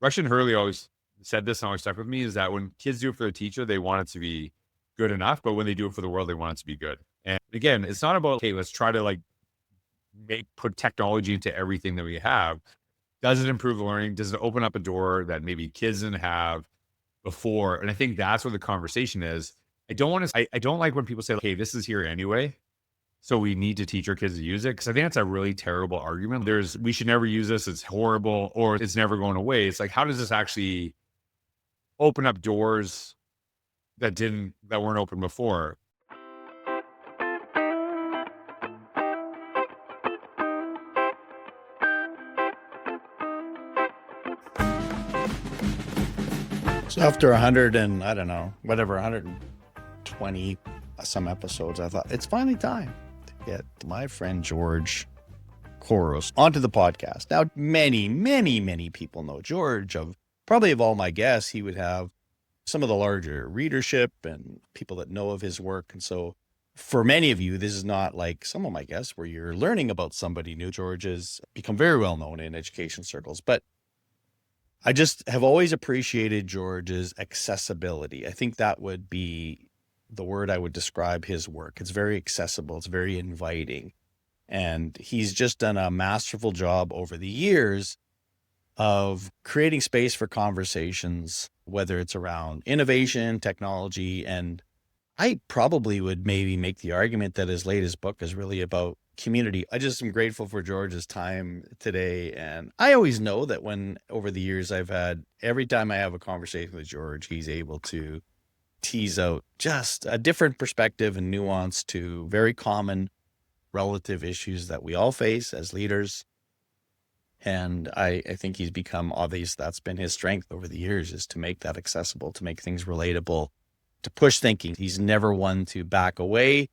Russian Hurley always said this and always stuck with me, is that when kids do it for their teacher, they want it to be good enough, but when they do it for the world, they want it to be good. And again, it's not about, okay, let's try to like put technology into everything that we have. Does it improve the learning? Does it open up a door that maybe kids didn't have before? And I think that's where the conversation is. I don't like when people say, okay, this is here anyway, so we need to teach our kids to use it. Cause I think that's a really terrible argument. We should never use this. It's horrible, or it's never going away. It's like, how does this actually open up doors that weren't open before? So after 120 some episodes, I thought it's finally time to get my friend George Couros onto the podcast. Now, many people know George. Of all my guests, he would have some of the larger readership and people that know of his work. And so for many of you, this is not like some of my guests where you're learning about somebody new. George has become very well known in education circles, but I just have always appreciated George's accessibility. I think that would be the word I would describe his work. It's very accessible. It's very inviting. And he's just done a masterful job over the years of creating space for conversations, whether it's around innovation, technology. And I probably would maybe make the argument that his latest book is really about community. I just am grateful for George's time today. And I always know that over the years every time I have a conversation with George, he's able to tease out just a different perspective and nuance to very common relative issues that we all face as leaders. And I think he's become obvious. That's been his strength over the years, is to make that accessible, to make things relatable, to push thinking. He's never one to back away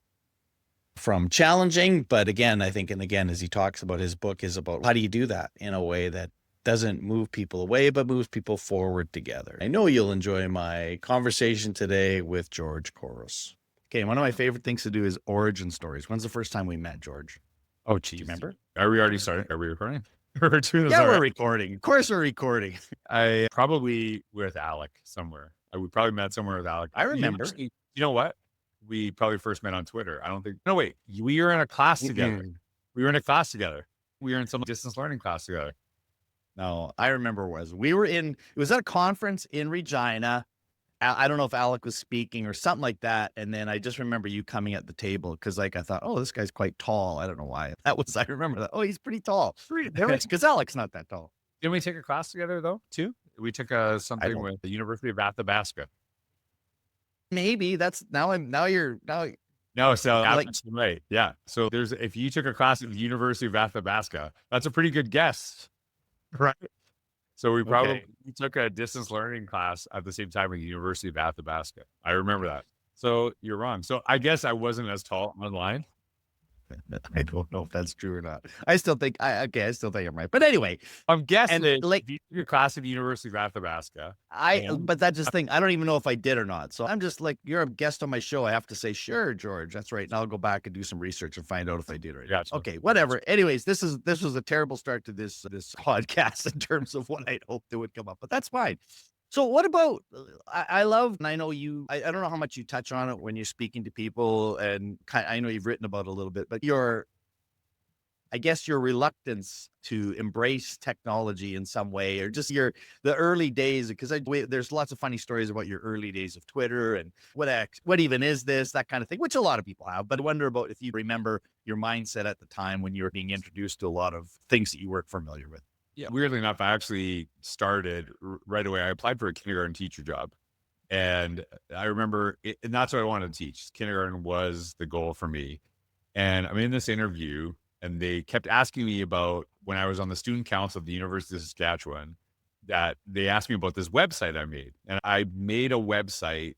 from challenging. But again, I think, and again, as he talks about, his book is about how do you do that in a way that doesn't move people away, but moves people forward together. I know you'll enjoy my conversation today with George Couros. Okay, one of my favorite things to do is origin stories. When's the first time we met, George? Oh, geez. Do you remember? Are we already starting? Are we recording? Yeah, we're recording. Of course we're recording. I probably with Alec somewhere. We probably met somewhere with Alec. I remember. You know what? We probably first met on Twitter. No, wait. We were in a class together. We were in a class together. We were in some distance learning class together. No, I remember it was at a conference in Regina. I don't know if Alec was speaking or something like that. And then I just remember you coming at the table because I thought, oh, this guy's quite tall. I don't know why. I remember that. Oh, he's pretty tall. Because Alec's not that tall. Didn't we take a class together though, too? We took something with the University of Athabasca. Maybe that's now. No, so right. Yeah. So if you took a class at the University of Athabasca, that's a pretty good guess. Right. So we took a distance learning class at the same time at the University of Athabasca. I remember that. So you're wrong. So I guess I wasn't as tall online. I don't know if that's true or not. I still think I'm right. But anyway, I'm guessing your class at the University of Athabasca. But that's just thing. I don't even know if I did or not. So I'm just like, you're a guest on my show. I have to say, sure, George, that's right. And I'll go back and do some research and find out if I did or not. Gotcha. Okay, whatever. Anyways, this was a terrible start to this podcast in terms of what I'd hoped it would come up, but that's fine. So what about, I love, and I know I don't know how much you touch on it when you're speaking to people, and I know you've written about it a little bit, but I guess your reluctance to embrace technology in some way, or just the early days, because there's lots of funny stories about your early days of Twitter and what even is this, that kind of thing, which a lot of people have. But I wonder about if you remember your mindset at the time when you were being introduced to a lot of things that you weren't familiar with. Yeah, weirdly enough, I actually started right away. I applied for a kindergarten teacher job, and I remember and that's what I wanted to teach. Kindergarten was the goal for me. And I'm in this interview, and they kept asking me about when I was on the student council of the University of Saskatchewan, that they asked me about this website I made. And I made a website.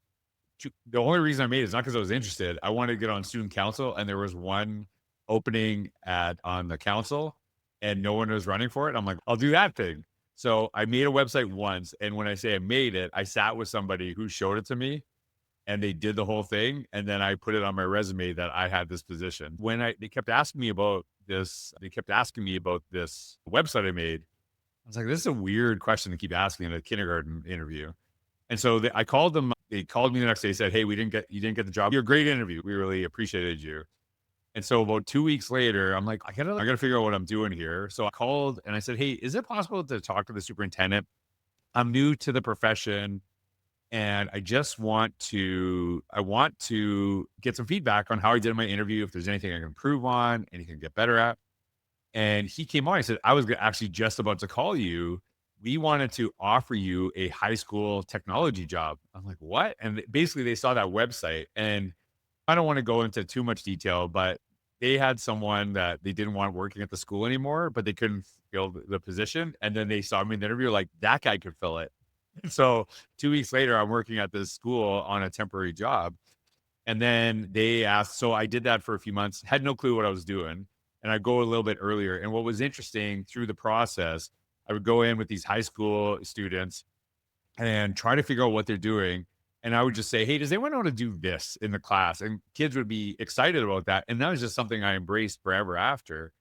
The only reason I made it is not because I was interested. I wanted to get on student council, and there was one opening on the council, and no one was running for it. I'm like, I'll do that thing. So I made a website once. And when I say I made it, I sat with somebody who showed it to me, and they did the whole thing. And then I put it on my resume that I had this position. When they kept asking me about this website I made, I was like, this is a weird question to keep asking in a kindergarten interview. And so I called them. They called me the next day, said, hey, you didn't get the job. You're a great interview. We really appreciated you. And so about 2 weeks later, I'm like, I gotta figure out what I'm doing here. So I called and I said, hey, is it possible to talk to the superintendent? I'm new to the profession and I want to get some feedback on how I did in my interview, if there's anything I can improve on, anything to get better at. And he came on, he said, I was actually just about to call you. We wanted to offer you a high school technology job. I'm like, what? And basically they saw that website, and I don't want to go into too much detail, but they had someone that they didn't want working at the school anymore, but they couldn't fill the position. And then they saw me in the interview, like that guy could fill it. So 2 weeks later, I'm working at this school on a temporary job. And then they asked, so I did that for a few months, had no clue what I was doing. And I go a little bit earlier. And what was interesting through the process, I would go in with these high school students and try to figure out what they're doing. And I would just say, hey, does anyone know how to do this in the class? And kids would be excited about that. And that was just something I embraced forever after.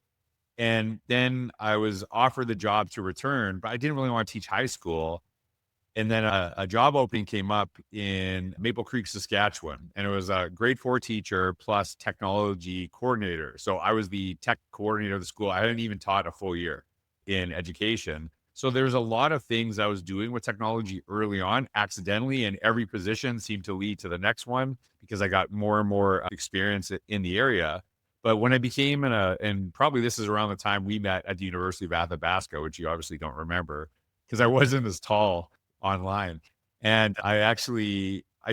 And then I was offered the job to return, but I didn't really want to teach high school. And then a job opening came up in Maple Creek, Saskatchewan, and it was a grade 4 teacher plus technology coordinator. So I was the tech coordinator of the school. I hadn't even taught a full year in education. So there's a lot of things I was doing with technology early on accidentally, and every position seemed to lead to the next one because I got more and more experience in the area. But when I became and probably this is around the time we met at the University of Athabasca, which you obviously don't remember because I wasn't as tall online. And I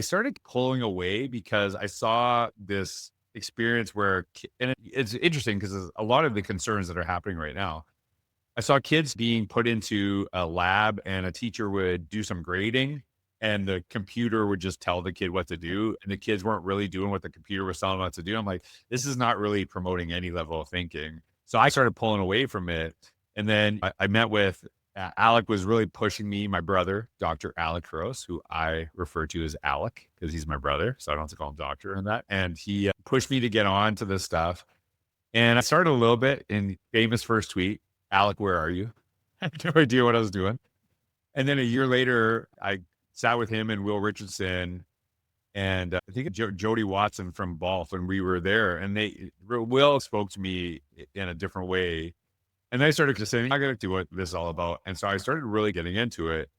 started pulling away because I saw this experience where, it's interesting because a lot of the concerns that are happening right now. I saw kids being put into a lab and a teacher would do some grading and the computer would just tell the kid what to do. And the kids weren't really doing what the computer was telling them what to do. I'm like, this is not really promoting any level of thinking. So I started pulling away from it. And then I met with Alec was really pushing me, my brother, Dr. Alec Couros, who I refer to as Alec because he's my brother. So I don't have to call him doctor and that. And he pushed me to get on to this stuff. And I started a little bit in famous first tweet, Alec, where are you? I had no idea what I was doing. And then a year later, I sat with him and Will Richardson and I think Jody Watson from Balf when we were there. And Will spoke to me in a different way. And I started just saying, I got to do what this is all about. And so I started really getting into it.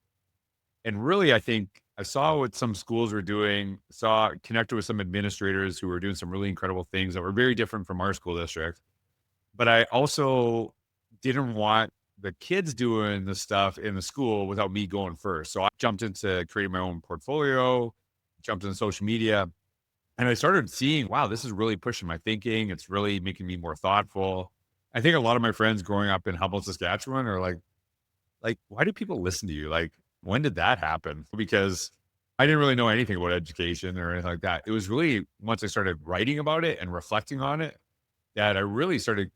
And really, I think I saw what some schools were doing, connected with some administrators who were doing some really incredible things that were very different from our school district. But I also didn't want the kids doing the stuff in the school without me going first. So I jumped into creating my own portfolio, jumped into social media, and I started seeing, wow, this is really pushing my thinking. It's really making me more thoughtful. I think a lot of my friends growing up in Humboldt, Saskatchewan are like, why do people listen to you? Like, when did that happen? Because I didn't really know anything about education or anything like that. It was really once I started writing about it and reflecting on it that I really started,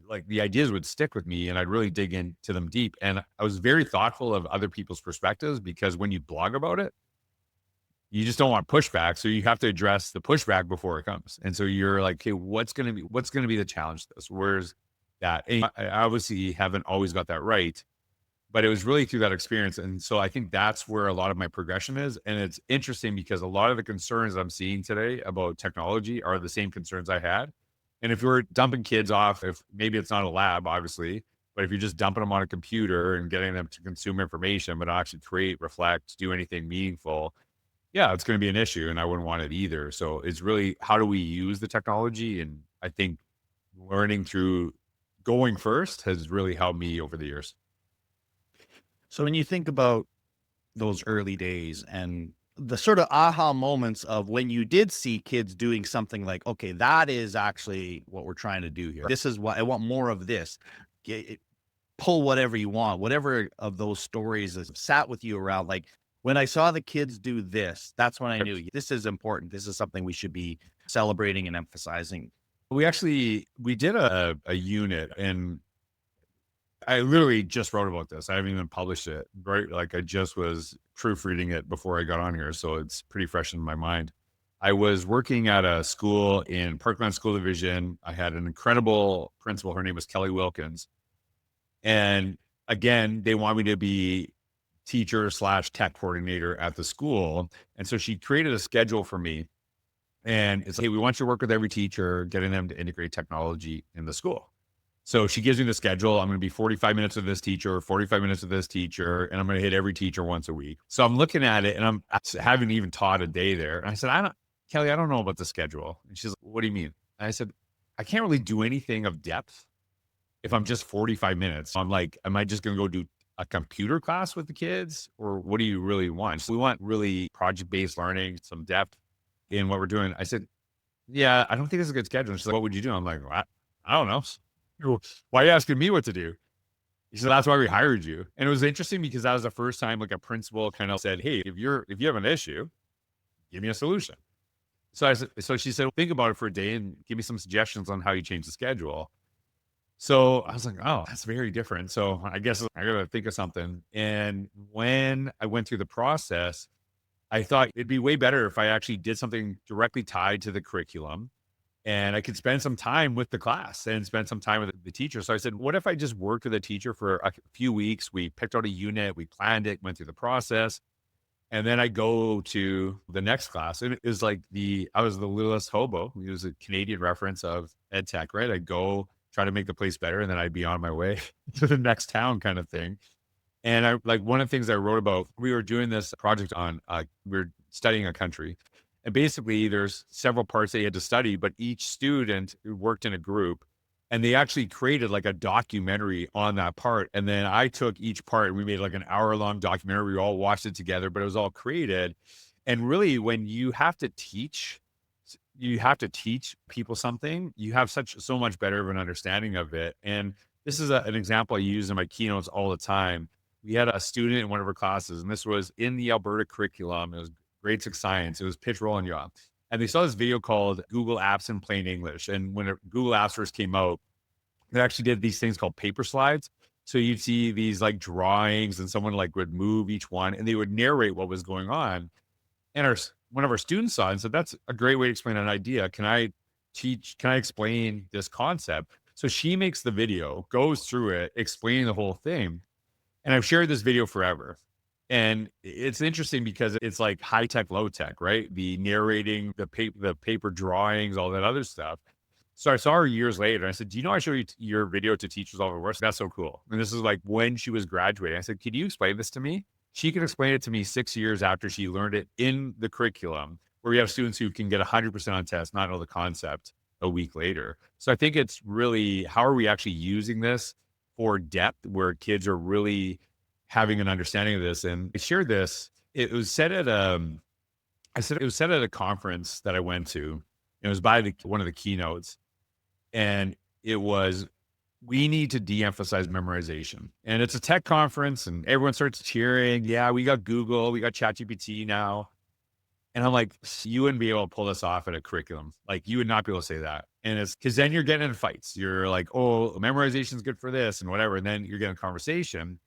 like, the ideas would stick with me and I'd really dig into them deep. And I was very thoughtful of other people's perspectives because when you blog about it, you just don't want pushback. So you have to address the pushback before it comes. And so you're like, okay, what's going to be the challenge to this? Where's that? And I obviously haven't always got that right, but it was really through that experience. And so I think that's where a lot of my progression is. And it's interesting because a lot of the concerns I'm seeing today about technology are the same concerns I had. And if you're dumping kids off, if maybe it's not a lab, obviously, but if you're just dumping them on a computer and getting them to consume information, but not actually create, reflect, do anything meaningful, yeah, it's going to be an issue. And I wouldn't want it either. So it's really, how do we use the technology? And I think learning through going first has really helped me over the years. So when you think about those early days and the sort of aha moments of when you did see kids doing something like, okay, that is actually what we're trying to do here. This is what I want, more of this. Pull whatever you want, whatever of those stories that sat with you around. Like, when I saw the kids do this, that's when I knew this is important. This is something we should be celebrating and emphasizing. We did a unit, and I literally just wrote about this. I haven't even published it, right? Like, I just was proofreading it before I got on here. So it's pretty fresh in my mind. I was working at a school in Parkland School Division. I had an incredible principal. Her name was Kelly Wilkins. And again, they want me to be teacher slash tech coordinator at the school. And so she created a schedule for me. And it's like, hey, we want you to work with every teacher, getting them to integrate technology in the school. So she gives me the schedule. I'm going to be 45 minutes with this teacher, 45 minutes with this teacher, and I'm going to hit every teacher once a week. So I'm looking at it, and I haven't even taught a day there. And I said, Kelly, I don't know about the schedule. And she's like, what do you mean? And I said, I can't really do anything of depth if I'm just 45 minutes. I'm like, am I just going to go do a computer class with the kids, or what do you really want? So we want really project-based learning, some depth in what we're doing. I said, yeah, I don't think it's a good schedule. And she's like, what would you do? I'm like, well, I don't know. Why are you asking me what to do? He said, that's why we hired you. And it was interesting because that was the first time like a principal kind of said, hey, if you have an issue, give me a solution. So she said, think about it for a day and give me some suggestions on how you change the schedule. So I was like, oh, that's very different. So I guess I got to think of something. And when I went through the process, I thought it'd be way better if I actually did something directly tied to the curriculum, and I could spend some time with the class and spend some time with the teacher. So I said, what if I just worked with a teacher for a few weeks? We picked out a unit, we planned it, went through the process. And then I go to the next class. And it was like I was the littlest hobo. It was a Canadian reference of ed tech, right? I'd go try to make the place better, and then I'd be on my way to the next town kind of thing. And I like one of the things I wrote about, we were doing this project on, we were studying a country. And basically there's several parts that you had to study, but each student worked in a group, and they actually created like a documentary on that part. And then I took each part and we made like an hour-long documentary. We all watched it together, but it was all created. And really, when you have to teach people something, you have so much better of an understanding of it. And this is an example I use in my keynotes all the time. We had a student in one of our classes, and this was in the Alberta curriculum. It was grade 6 science. It was pitch, roll, and yaw. And they saw this video called Google Apps in Plain English. And when Google Apps first came out, they actually did these things called paper slides. So you'd see these like drawings, and someone like would move each one, and they would narrate what was going on. And one of our students saw it and said, that's a great way to explain an idea. Can I explain this concept? So she makes the video, goes through it, explaining the whole thing. And I've shared this video forever. And it's interesting because it's like high tech, low tech, right? The narrating, the paper drawings, all that other stuff. So I saw her years later, and I said, do you know I show you your video to teachers all over the world? That's so cool. And this is like when she was graduating. I said, could you explain this to me? She can explain it to me 6 years after she learned it in the curriculum, where we have students who can get 100% on tests, not know the concept a week later. So I think it's really, how are we actually using this for depth, where kids are really having an understanding of this? And I shared this. It was said at a conference that I went to. It was by one of the keynotes, and it was, we need to de-emphasize memorization. And it's a tech conference, and everyone starts cheering. Yeah, we got Google, we got ChatGPT now. And I'm like, you wouldn't be able to pull this off at a curriculum. Like, you would not be able to say that. And it's because then you're getting in fights. You're like, oh, memorization is good for this and whatever. And then you're getting a conversation.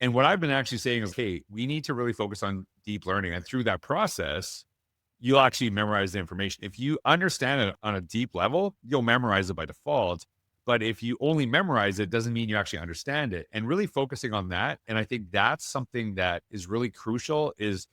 And what I've been actually saying is, hey, we need to really focus on deep learning. And through that process, you'll actually memorize the information. If you understand it on a deep level, you'll memorize it by default. But if you only memorize it, doesn't mean you actually understand it. And really focusing on that. And I think that's something that is really crucial, is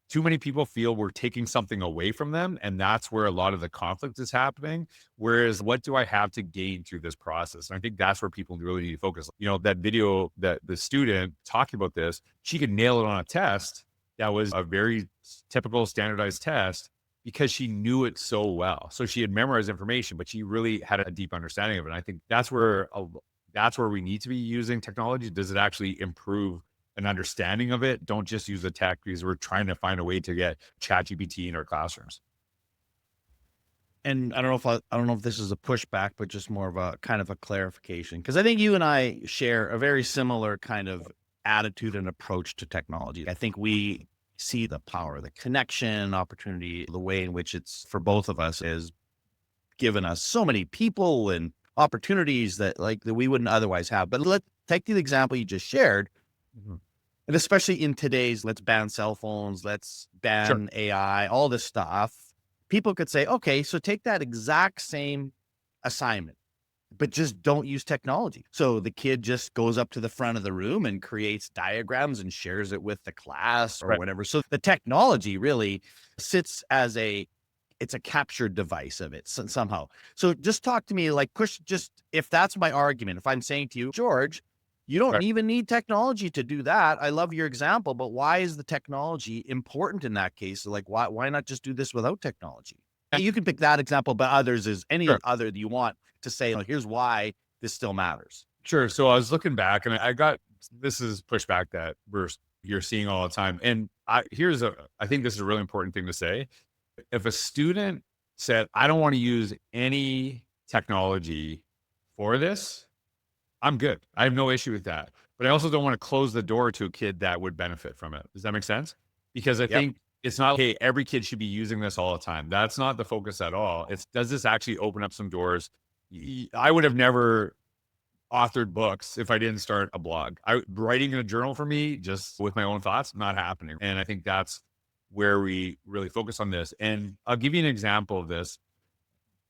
too many people feel we're taking something away from them. And that's where a lot of the conflict is happening. Whereas, what do I have to gain through this process? And I think that's where people really need to focus. You know, that video, that the student talking about this, she could nail it on a test that was a very typical standardized test, because she knew it so well. So she had memorized information, but she really had a deep understanding of it. And I think that's where we need to be using technology. Does it actually improve an understanding of it? Don't just use the tech because we're trying to find a way to get ChatGPT in our classrooms. And I don't know if this is a pushback, but just more of a kind of a clarification, because I think you and I share a very similar kind of attitude and approach to technology. I think we see the power, the connection, opportunity, the way in which it's, for both of us, has given us so many people and opportunities that we wouldn't otherwise have. But let's take the example you just shared. Mm-hmm. And especially in today's, let's ban cell phones, let's ban AI, all this stuff. People could say, okay, so take that exact same assignment, but just don't use technology. So the kid just goes up to the front of the room and creates diagrams and shares it with the class or Right. whatever. So the technology really sits as it's a captured device of it somehow. So just talk to me, like, just if that's my argument, if I'm saying to you, George, you don't Right. even need technology to do that. I love your example, but why is the technology important in that case? Like, why not just do this without technology? You can pick that example, but others is any Sure. other that you want to say, like, here's why this still matters. Sure. So I was looking back and I got, this is pushback that you're seeing all the time. And I think this is a really important thing to say. If a student said, I don't want to use any technology for this, I'm good. I have no issue with that. But I also don't want to close the door to a kid that would benefit from it. Does that make sense? Because I Yep. think it's not, hey, every kid should be using this all the time. That's not the focus at all. It's, does this actually open up some doors? I would have never authored books if I didn't start a blog. Writing in a journal for me, just with my own thoughts, not happening. And I think that's where we really focus on this. And I'll give you an example of this.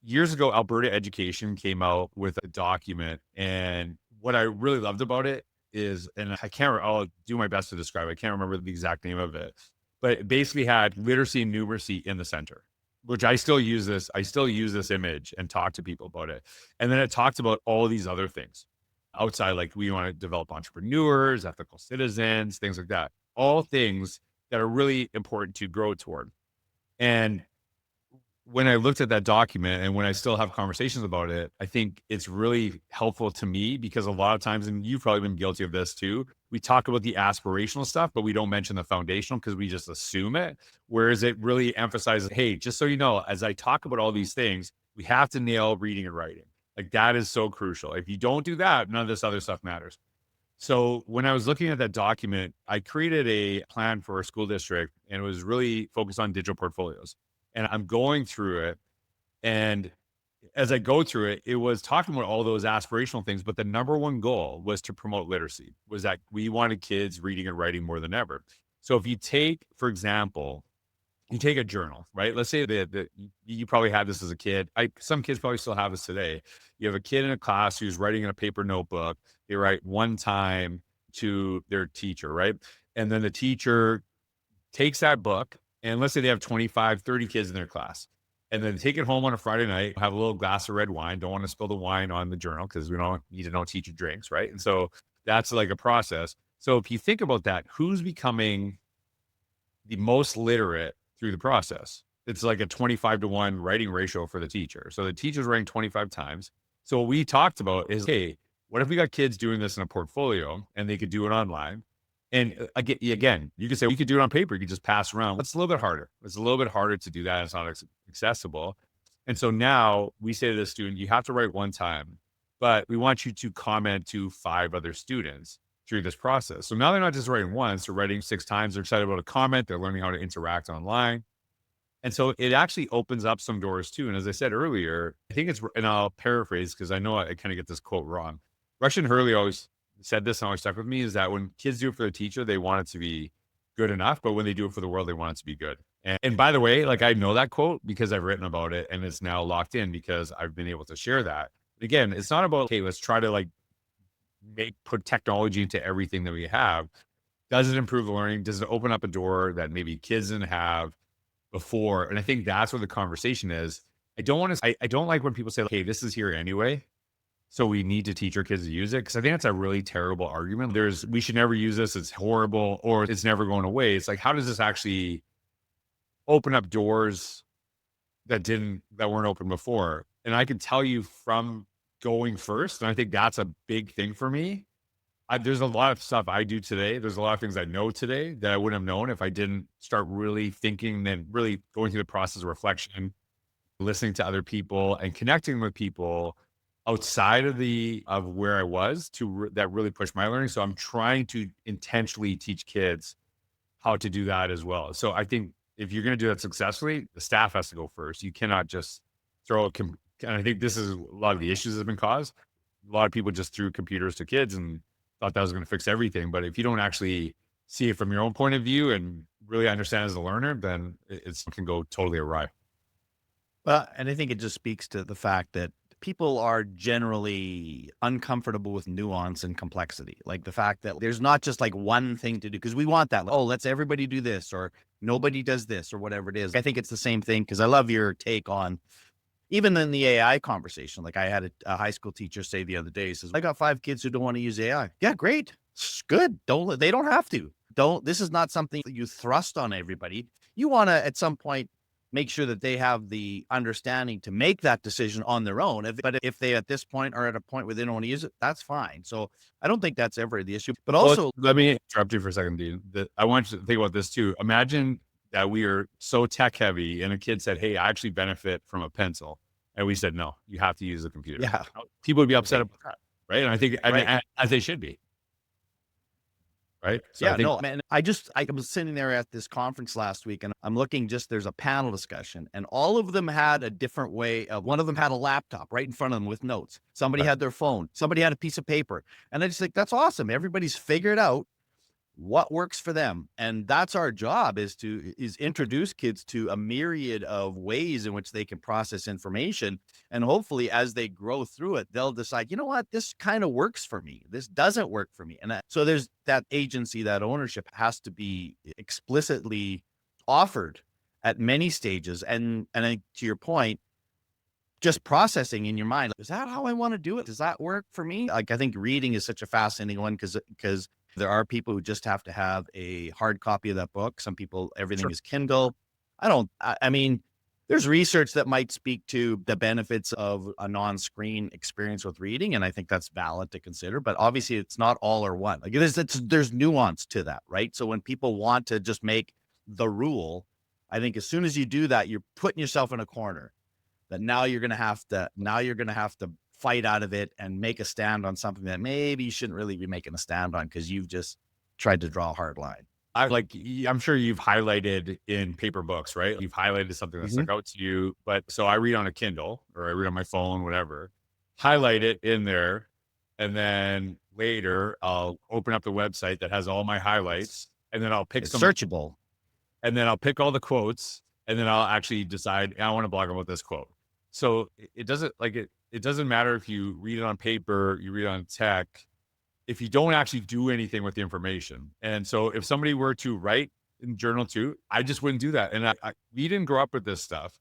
Years ago, Alberta Education came out with a document. And what I really loved about it is, and I'll do my best to describe it. I can't remember the exact name of it, but it basically had literacy and numeracy in the center, which I still use this. I still use this image and talk to people about it. And then it talked about all these other things outside, like we want to develop entrepreneurs, ethical citizens, things like that. All things that are really important to grow toward. And when I looked at that document and when I still have conversations about it, I think it's really helpful to me because a lot of times, and you've probably been guilty of this too, we talk about the aspirational stuff, but we don't mention the foundational because we just assume it. Whereas it really emphasizes, hey, just so you know, as I talk about all these things, we have to nail reading and writing. Like that is so crucial. If you don't do that, none of this other stuff matters. So when I was looking at that document, I created a plan for a school district and it was really focused on digital portfolios. And I'm going through it. And as I go through it, it was talking about all those aspirational things. But the number one goal was to promote literacy, was that we wanted kids reading and writing more than ever. So if you take, for example, you take a journal, right? Let's say that you probably had this as a kid. Some kids probably still have this today. You have a kid in a class who's writing in a paper notebook. They write one time to their teacher, right? And then the teacher takes that book and let's say they have 25, 30 kids in their class. And then take it home on a Friday night, have a little glass of red wine. Don't want to spill the wine on the journal because we don't need to know teacher drinks, right? And so that's like a process. So if you think about that, who's becoming the most literate through the process? It's like a 25-to-1 writing ratio for the teacher. So the teacher's writing 25 times. So what we talked about is, hey, what if we got kids doing this in a portfolio and they could do it online? And again, you could say we could do it on paper. You could just pass around. It's a little bit harder. It's a little bit harder to do that. It's not accessible. And so now we say to the student, you have to write one time, but we want you to comment to 5 other students through this process. So now they're not just writing once, they're writing 6 times. They're excited about a comment. They're learning how to interact online. And so it actually opens up some doors too. And as I said earlier, I think it's, and I'll paraphrase because I know I kind of get this quote wrong. Russian Hurley always said this and always stuck with me is that when kids do it for the teacher, they want it to be good enough. But when they do it for the world, they want it to be good. And by the way, like I know that quote because I've written about it and it's now locked in because I've been able to share that. Again, it's not about, hey, let's try to like put technology into everything that we have. Does it improve the learning? Does it open up a door that maybe kids didn't have before? And I think that's where the conversation is. I don't like when people say, hey, this is here anyway, so we need to teach our kids to use it. Cause I think that's a really terrible argument. We should never use this. It's horrible or it's never going away. It's like, how does this actually open up doors that weren't open before? And I can tell you from going first, and I think that's a big thing for me. There's a lot of stuff I do today. There's a lot of things I know today that I wouldn't have known if I didn't start really thinking, then really going through the process of reflection, listening to other people and connecting with people outside of where I was that really pushed my learning. So I'm trying to intentionally teach kids how to do that as well. So I think if you're going to do that successfully, the staff has to go first. You cannot just and I think this is a lot of the issues that have been caused. A lot of people just threw computers to kids and thought that was going to fix everything. But if you don't actually see it from your own point of view and really understand as a learner, then it can go totally awry. Well, and I think it just speaks to the fact that people are generally uncomfortable with nuance and complexity. Like the fact that there's not just like one thing to do, because we want that. Like, oh, let's everybody do this, or nobody does this, or whatever it is. I think it's the same thing, because I love your take on even in the AI conversation. Like I had a high school teacher say the other day, he says, I got 5 kids who don't want to use AI. Yeah, great. It's good. They don't have to. This is not something that you thrust on everybody. You want to, at some point, make sure that they have the understanding to make that decision on their own. But if they, at this point, are at a point where they don't want to use it, that's fine. So I don't think that's ever the issue. But also, let me interrupt you for a second, Dean. I want you to think about this too. Imagine that we are so tech heavy and a kid said, hey, I actually benefit from a pencil. And we said, no, you have to use the computer. yeah, People would be upset about that. Right. And I think, Right. as they should be. Right. So yeah, I think, no, man. I was sitting there at this conference last week, and I'm looking, there's a panel discussion, and all of them had a different way of, one of them had a laptop right in front of them with notes. Somebody Right. had their phone. Somebody had a piece of paper. And I just think that's awesome. Everybody's figured out what works for them. And that's our job, is introduce kids to a myriad of ways in which they can process information. And hopefully as they grow through it, they'll decide, you know what, this kind of works for me. This doesn't work for me. And so there's that agency, that ownership has to be explicitly offered at many stages. And to your point, just processing in your mind, is that how I want to do it? Does that work for me? Like, I think reading is such a fascinating one, because there are people who just have to have a hard copy of that book. Some people, everything is Kindle. I mean, there's research that might speak to the benefits of a non-screen experience with reading, and I think that's valid to consider. But obviously, it's not all or one. Like there's nuance to that, right? So when people want to just make the rule, I think as soon as you do that, you're putting yourself in a corner that now you're going to have to fight out of it and make a stand on something that maybe you shouldn't really be making a stand on, because you've just tried to draw a hard line. I'm sure you've highlighted in paper books, right? You've highlighted something that stuck out to you. But so I read on a Kindle, or I read on my phone, whatever, highlight it in there. And then later I'll open up the website that has all my highlights, and then I'll pick It's some searchable. And then I'll pick all the quotes, and then I'll actually decide, I want to blog about this quote. So it doesn't matter if you read it on paper, you read it on tech, if you don't actually do anything with the information. And so if somebody were to write in journal too, I just wouldn't do that. And we didn't grow up with this stuff.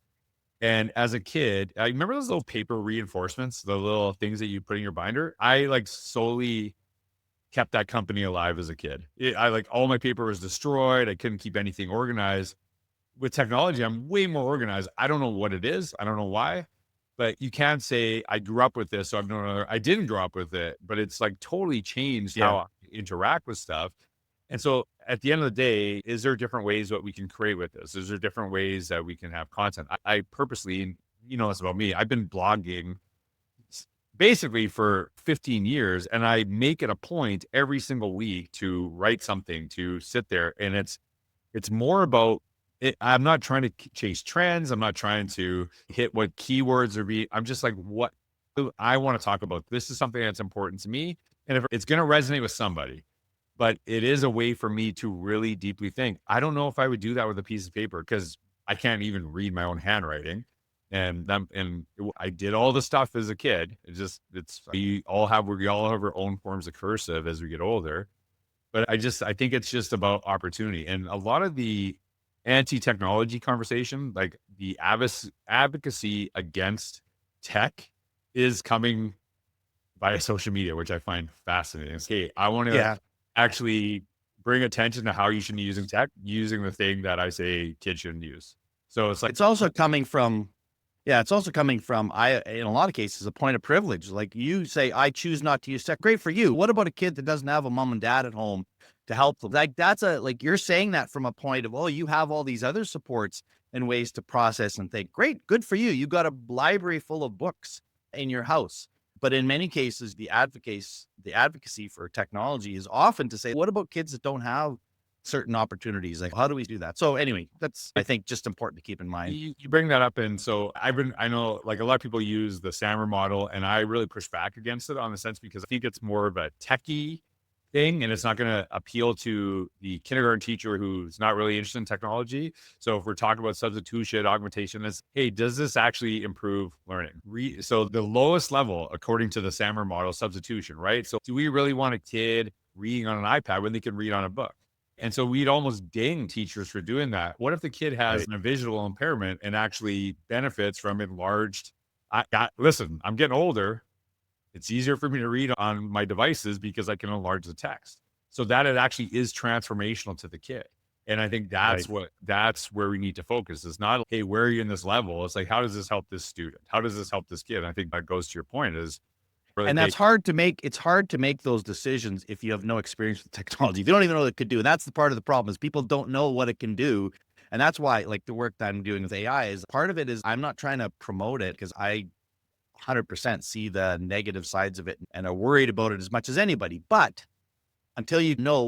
And as a kid, I remember those little paper reinforcements, the little things that you put in your binder. I like solely kept that company alive as a kid. All my paper was destroyed. I couldn't keep anything organized. With technology, I'm way more organized. I don't know what it is. I don't know why, but you can't say I grew up with this. So I didn't grow up with it, but it's like totally changed how I interact with stuff. And so at the end of the day, is there different ways what we can create with this? Is there different ways that we can have content? I purposely, it's about me. I've been blogging basically for 15 years, and I make it a point every single week to write something, to sit there. And it's more about it. I'm not trying to chase trends. I'm not trying to hit what keywords are I'm just like, what do I want to talk about? This is something that's important to me. And if it's going to resonate with somebody, but it is a way for me to really deeply think. I don't know if I would do that with a piece of paper, because I can't even read my own handwriting. And I did all the stuff as a kid. We all have our own forms of cursive as we get older. But I think it's just about opportunity. And a lot of the anti-technology conversation, like the advocacy against tech, is coming via social media, which I find fascinating. Okay, I want to actually bring attention to how you should be using tech, using the thing that I say kids shouldn't use. So it's also coming from, in a lot of cases, a point of privilege. Like you say, I choose not to use tech. Great for you. What about a kid that doesn't have a mom and dad at home to help them? Like you're saying that from a point of, oh, you have all these other supports and ways to process and think. Great. Good for you. You got a library full of books in your house. But in many cases, the advocacy for technology is often to say, what about kids that don't have certain opportunities? Like, how do we do that? So anyway, that's, I think, just important to keep in mind. You bring that up. And so I know like a lot of people use the SAMR model, and I really push back against it on the sense, because I think it's more of a techie thing, and it's not going to appeal to the kindergarten teacher who's not really interested in technology. So if we're talking about substitution, augmentation, is, hey, does this actually improve learning? So the lowest level, according to the Sammer model, substitution, right? So do we really want a kid reading on an iPad when they can read on a book? And so we'd almost ding teachers for doing that. What if the kid has a visual impairment and actually benefits from enlarged? Listen, I'm getting older. It's easier for me to read on my devices because I can enlarge the text. So that it actually is transformational to the kid. And I think that's where we need to focus. It's not, hey, where are you in this level? It's like, how does this help this student? How does this help this kid? And I think that goes to your point is, and that's hard to make. It's hard to make those decisions if you have no experience with technology. They don't even know what it could do. And that's the part of the problem is people don't know what it can do. And that's why, like, the work that I'm doing with AI is part of it is I'm not trying to promote it because I 100% see the negative sides of it and are worried about it as much as anybody. But until you know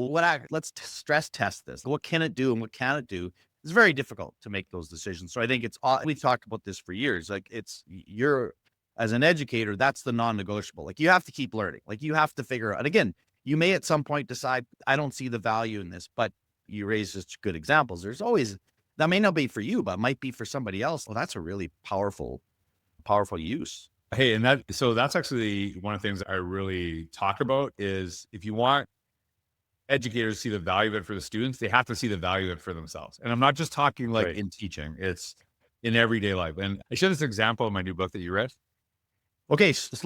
let's stress test this. What can it do and what can it do? It's very difficult to make those decisions. So I think we've talked about this for years. Like you're as an educator, that's the non-negotiable. Like you have to keep learning. Like you have to figure out, and again, you may at some point decide, I don't see the value in this, but you raise such good examples. There's always, that may not be for you, but might be for somebody else. Well, that's a really powerful use. Hey, and that's actually one of the things I really talk about is if you want educators to see the value of it for the students, they have to see the value of it for themselves. And I'm not just talking like in teaching, it's in everyday life. And I share this example in my new book that you read. Okay, just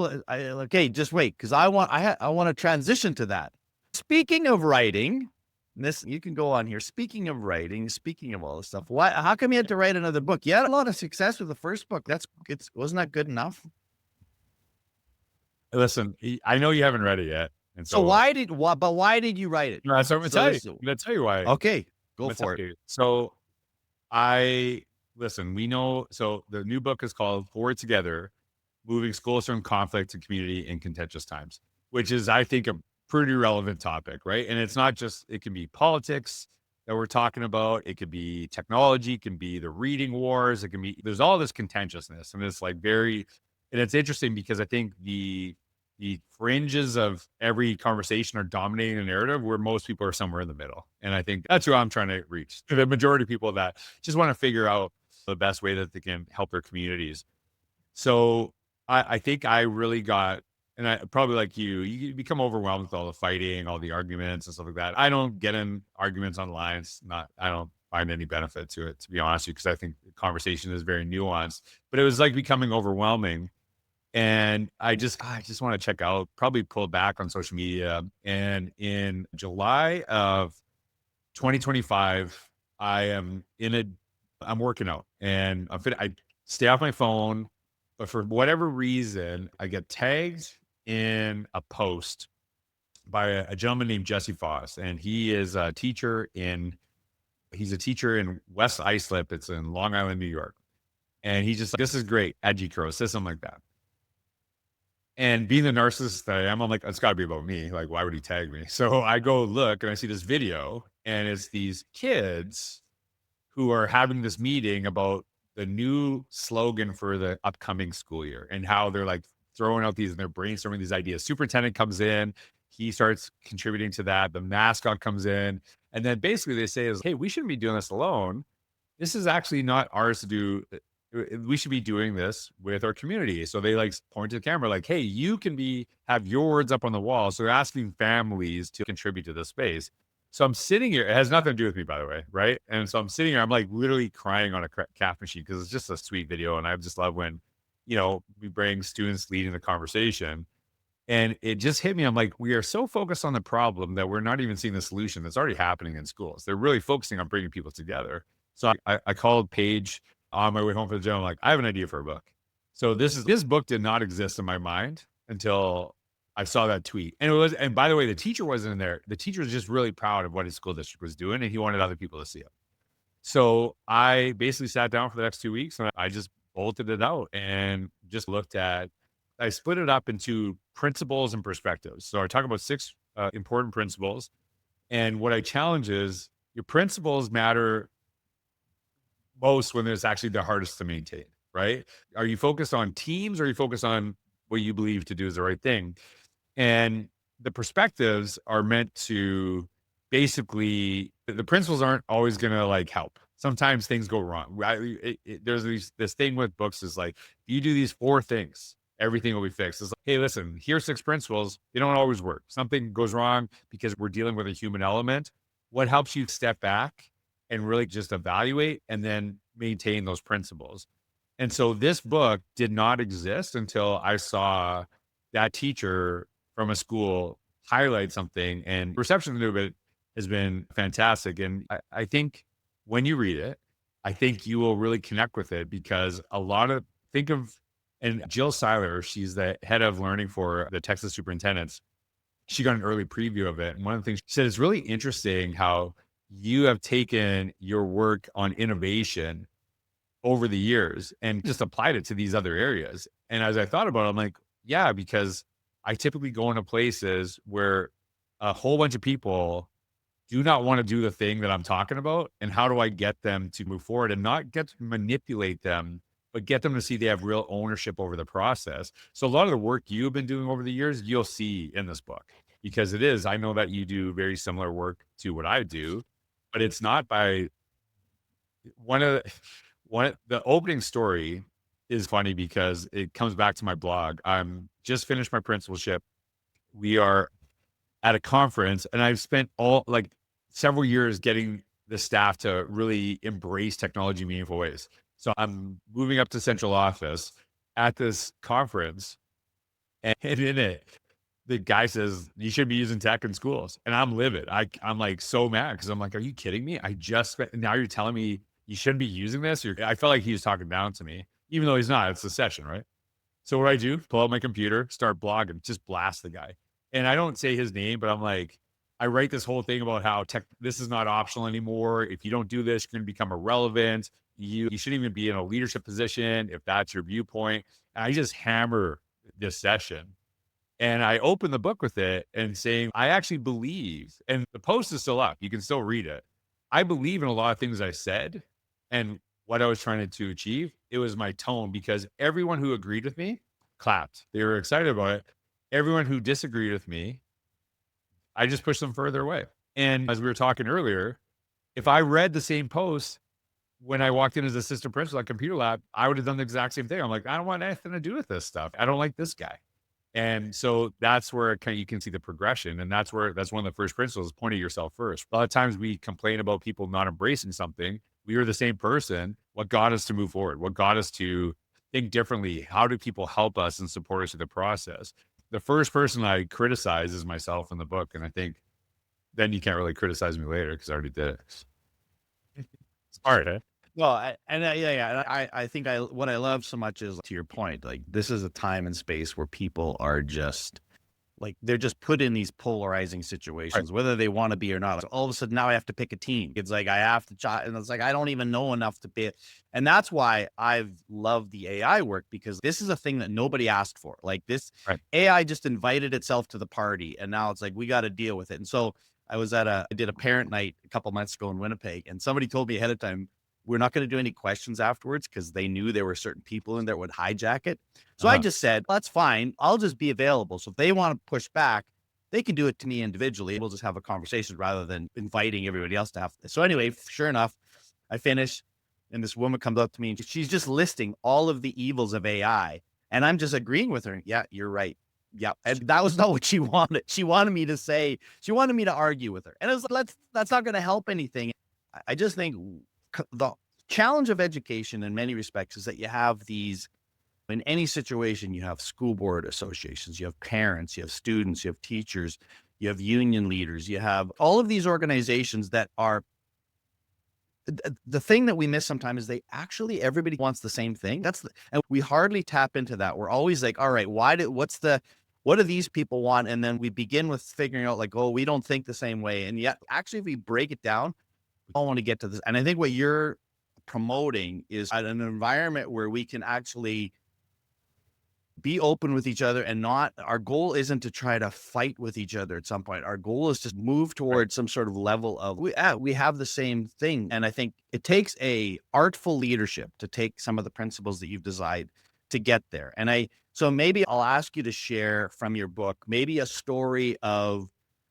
wait, because I want to transition to that. Speaking of writing, you can go on here. Speaking of writing, speaking of all this stuff, how come you had to write another book? You had a lot of success with the first book. Wasn't that good enough? Listen, I know you haven't read it yet. And so why did you write it? No, that's what I'm going to tell you why. Okay, go for it. So we know, so the new book is called Forward Together, Moving Schools from Conflict to Community in Contentious Times, which is, I think, a pretty relevant topic, right? And it's not just, it can be politics that we're talking about. It could be technology, it can be the reading wars. There's all this contentiousness. And it's like and it's interesting because I think the fringes of every conversation are dominating the narrative where most people are somewhere in the middle. And I think that's who I'm trying to reach. The majority of people that just want to figure out the best way that they can help their communities. So I think I really got, and I probably like you become overwhelmed with all the fighting, all the arguments and stuff like that. I don't get in arguments online. I don't find any benefit to it, to be honest with you, because I think the conversation is very nuanced, but it was like becoming overwhelming. And I just want to check out, probably pull back on social media. And in July of 2025, I'm working out and I stay off my phone, but for whatever reason, I get tagged in a post by a gentleman named Jesse Foss. And he is a teacher in West Islip. It's in Long Island, New York. And he's just like, this is great. George Couros, says something like that. And being the narcissist that I am, I'm like, it's got to be about me. Like, why would he tag me? So I go look and I see this video, and it's these kids who are having this meeting about the new slogan for the upcoming school year and how they're like throwing out they're brainstorming these ideas. Superintendent comes in, he starts contributing to that. The mascot comes in, and then basically they say, hey, we shouldn't be doing this alone. This is actually not ours to do. We should be doing this with our community. So they like point to the camera like, hey, you can have your words up on the wall. So they're asking families to contribute to the space. So I'm sitting here. It has nothing to do with me, by the way, right? And so I'm sitting here. I'm like literally crying on a calf machine because it's just a sweet video. And I just love when, we bring students leading the conversation. And it just hit me. I'm like, we are so focused on the problem that we're not even seeing the solution that's already happening in schools. They're really focusing on bringing people together. So I called Paige on my way home from the gym. I'm like, I have an idea for a book. So this book did not exist in my mind until I saw that tweet. And by the way, the teacher wasn't in there. The teacher was just really proud of what his school district was doing, and he wanted other people to see it. So I basically sat down for the next 2 weeks and I just bolted it out and just I split it up into principles and perspectives. So I talk about 6 important principles. And what I challenge is your principles matter most when it's actually the hardest to maintain, right? Are you focused on teams or are you focused on what you believe to do is the right thing? And the perspectives are meant to basically, the principles aren't always going to like help. Sometimes things go wrong. Right? There's this thing with books is like, if you do these 4 things, everything will be fixed. It's like, hey, listen, here's 6 principles. They don't always work. Something goes wrong because we're dealing with a human element. What helps you step back and really just evaluate and then maintain those principles? And so this book did not exist until I saw that teacher from a school highlight something, and reception to it has been fantastic. And I think when you read it, I think you will really connect with it because a lot of, think of, and Jill Seiler, she's the head of learning for the Texas superintendents. She got an early preview of it. And one of the things she said is really interesting how you have taken your work on innovation over the years and just applied it to these other areas. And as I thought about it, I'm like, yeah, because I typically go into places where a whole bunch of people do not want to do the thing that I'm talking about. And how do I get them to move forward and not get to manipulate them, but get them to see they have real ownership over the process. So a lot of the work you've been doing over the years, you'll see in this book because it is, I know that you do very similar work to what I do, but it's not by the opening story is funny because it comes back to my blog. I'm just finished my principalship. We are at a conference and I've spent several years getting the staff to really embrace technology in meaningful ways. So I'm moving up to central office at this conference, and in it, the guy says, you should be using tech in schools. And I'm livid. I'm like so mad because I'm like, are you kidding me? I just spent, now you're telling me you shouldn't be using this. I felt like he was talking down to me, even though he's not. It's a session, right? So what I do, pull out my computer, start blogging, just blast the guy. And I don't say his name, but I'm like, I write this whole thing about how this is not optional anymore. If you don't do this, you're going to become irrelevant. You shouldn't even be in a leadership position if that's your viewpoint. And I just hammer this session. And I open the book with it and saying, I actually believe, and the post is still up. You can still read it. I believe in a lot of things I said and what I was trying to achieve. It was my tone because everyone who agreed with me clapped. They were excited about it. Everyone who disagreed with me, I just pushed them further away. And as we were talking earlier, if I read the same post when I walked in as assistant principal at Computer Lab, I would have done the exact same thing. I'm like, I don't want anything to do with this stuff. I don't like this guy. And so that's where you can see the progression. And that's one of the first principles, point at yourself first. A lot of times we complain about people not embracing something. We are the same person. What got us to move forward? What got us to think differently? How do people help us and support us through the process? The first person I criticize is myself in the book. And I think then you can't really criticize me later because I already did it. It's hard, eh? Well, I think what I love so much is, to your point, like this is a time and space where people are just like, they're just put in these polarizing situations, right, whether they want to be or not. So all of a sudden now I have to pick a team. It's like, I have to try. And it's like, I don't even know enough to be. And that's why I've loved the AI work, because this is a thing that nobody asked for. Like this, right, AI just invited itself to the party. And now it's like, we got to deal with it. And so I did a parent night a couple months ago in Winnipeg, and somebody told me ahead of time, we're not going to do any questions afterwards because they knew there were certain people in there would hijack it. So I just said, that's fine. I'll just be available. So if they want to push back, they can do it to me individually. We'll just have a conversation rather than inviting everybody else to have this. So anyway, sure enough, I finish and this woman comes up to me and she's just listing all of the evils of AI. And I'm just agreeing with her. Yeah, you're right. Yeah. And that was not what she wanted. She wanted me to argue with her. And it was like, that's not going to help anything. I just think the challenge of education in many respects is that you have these, in any situation, you have school board associations, you have parents, you have students, you have teachers, you have union leaders, you have all of these organizations that are, the thing that we miss sometimes is everybody wants the same thing. And we hardly tap into that. We're always like, all right, what do these people want? And then we begin with figuring out like, oh, we don't think the same way. And yet actually, if we break it down, we all want to get to this. And I think what you're promoting is an environment where we can actually be open with each other and our goal isn't to try to fight with each other at some point. Our goal is to move towards some sort of level of, we have the same thing. And I think it takes a artful leadership to take some of the principles that you've designed to get there. And So maybe I'll ask you to share from your book, maybe a story of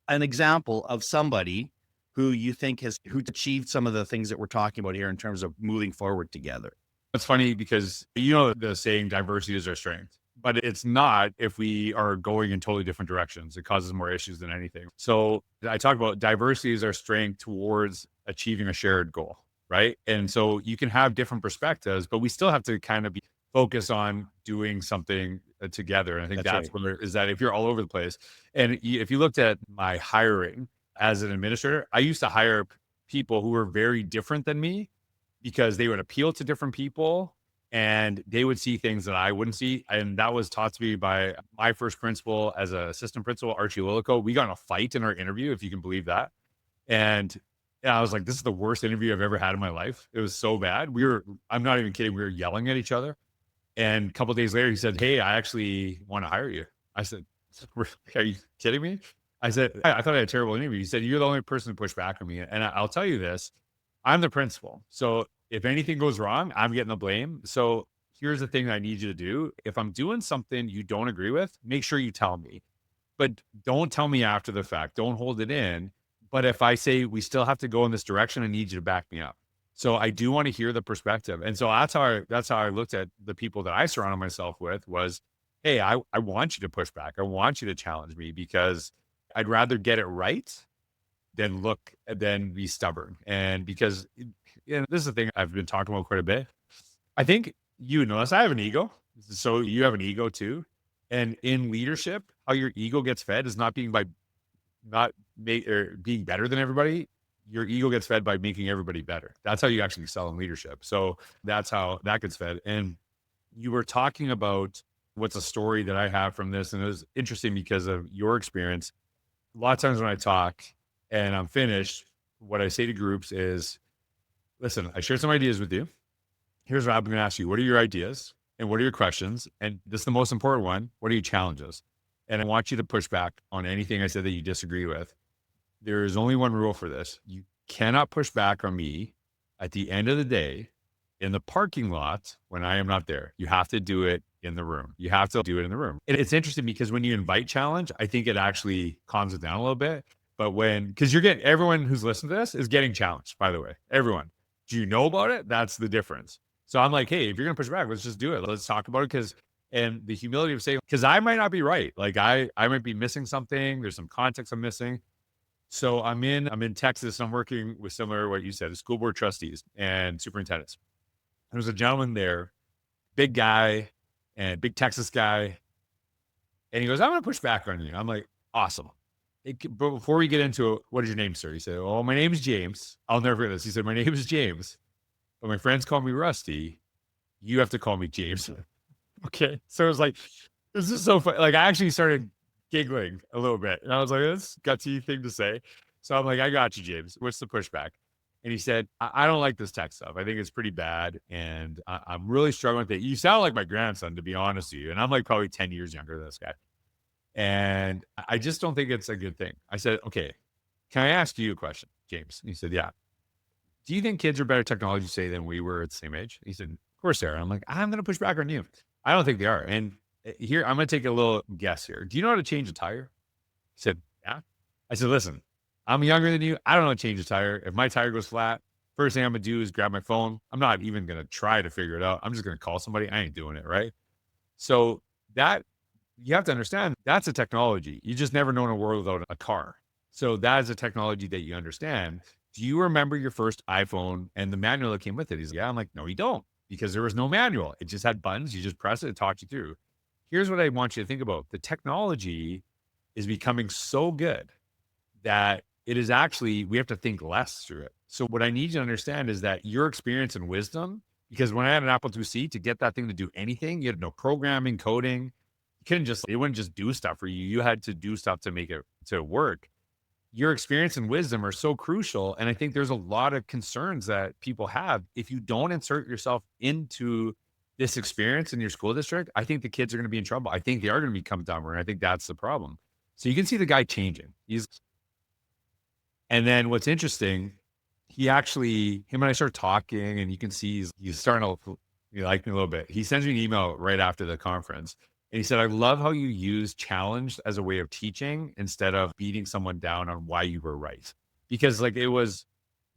an example of somebody who you think who's achieved some of the things that we're talking about here in terms of moving forward together. It's funny because you know the saying diversity is our strength, but it's not if we are going in totally different directions. It causes more issues than anything. So I talk about diversity is our strength towards achieving a shared goal, right? And so you can have different perspectives, but we still have to kind of be focused on doing something together. And I think That's that's right. where is that if you're all over the place, and if you looked at my hiring as an administrator, I used to hire people who were very different than me because they would appeal to different people and they would see things that I wouldn't see. And that was taught to me by my first principal as an assistant principal, Archie Lilico. We got in a fight in our interview, if you can believe that. And yeah, I was like, this is the worst interview I've ever had in my life. It was so bad. I'm not even kidding. We were yelling at each other. And a couple of days later, he said, "Hey, I actually want to hire you." I said, "Are you kidding me?" I said, I thought I had a terrible interview. He said, "You're the only person to push back on me." And I'll tell you this, I'm the principal. So if anything goes wrong, I'm getting the blame. So here's the thing I need you to do. If I'm doing something you don't agree with, make sure you tell me, but don't tell me after the fact. Don't hold it in. But if I say we still have to go in this direction, I need you to back me up. So I do want to hear the perspective. And so that's how I looked at the people that I surrounded myself with was, hey, I want you to push back. I want you to challenge me because I'd rather get it right than be stubborn. And because this is the thing I've been talking about quite a bit. I think you notice I have an ego. So you have an ego too. And in leadership, how your ego gets fed is not being by not or being better than everybody. Your ego gets fed by making everybody better. That's how you actually excel in leadership. So that's how that gets fed. And you were talking about what's a story that I have from this. And it was interesting because of your experience. A lot of times when I talk and I'm finished, what I say to groups is, listen, I shared some ideas with you. Here's what I'm going to ask you. What are your ideas? And what are your questions? And this is the most important one. What are your challenges? And I want you to push back on anything I said that you disagree with. There is only one rule for this. You cannot push back on me at the end of the day in the parking lot when I am not there. You have to do it in the room. You have to do it in the room. And it's interesting because when you invite challenge, I think it actually calms it down a little bit. But because you're getting, everyone who's listening to this is getting challenged, by the way, everyone. Do you know about it? That's the difference. So I'm like, hey, if you're going to push back, let's just do it. Let's talk about it. And the humility of saying, because I might not be right. Like I might be missing something. There's some context I'm missing. So I'm in Texas. I'm working with similar what you said, school board trustees and superintendents. There's a gentleman there, big guy and big Texas guy. And he goes, I'm going to push back on you. I'm like, awesome. But before we get into it, what is your name, sir? He said, oh, my name is James. I'll never forget this. He said, my name is James, but my friends call me Rusty. You have to call me James. Okay. So it was like, this is so funny. Like I actually started giggling a little bit. And I was like, that's a gutsy thing to say. So I'm like, I got you, James. What's the pushback? And he said, I don't like this tech stuff. I think it's pretty bad. And I'm really struggling with it. You sound like my grandson, to be honest with you. And I'm like probably 10 years younger than this guy. And I just don't think it's a good thing. I said, okay, can I ask you a question, James? And he said, yeah. Do you think kids are better technology say than we were at the same age? He said, of course they are. I'm like, I'm going to push back on you. I don't think they are. And here, I'm going to take a little guess here. Do you know how to change a tire? He said, yeah. I said, listen, I'm younger than you. I don't know how to change a tire. If my tire goes flat, first thing I'm going to do is grab my phone. I'm not even going to try to figure it out. I'm just going to call somebody. I ain't doing it, right? So that you have to understand that's a technology. You just never know in a world without a car. So that is a technology that you understand. Do you remember your first iPhone and the manual that came with it? He's like, yeah. I'm like, no, you don't, because there was no manual. It just had buttons. You just press it, it talked you through. Here's what I want you to think about. The technology is becoming so good that it is actually, we have to think less through it. So what I need you to understand is that your experience and wisdom, because when I had an Apple IIc to get that thing to do anything, you had no programming, coding. It wouldn't just do stuff for you. You had to do stuff to make it to work. Your experience and wisdom are so crucial. And I think there's a lot of concerns that people have. If you don't insert yourself into this experience in your school district, I think the kids are going to be in trouble. I think they are going to become dumber. And I think that's the problem. So you can see the guy changing. And then what's interesting, him and I start talking and you can see he's starting to like me a little bit. He sends me an email right after the conference. And he said, I love how you use challenge as a way of teaching instead of beating someone down on why you were right. Because like it was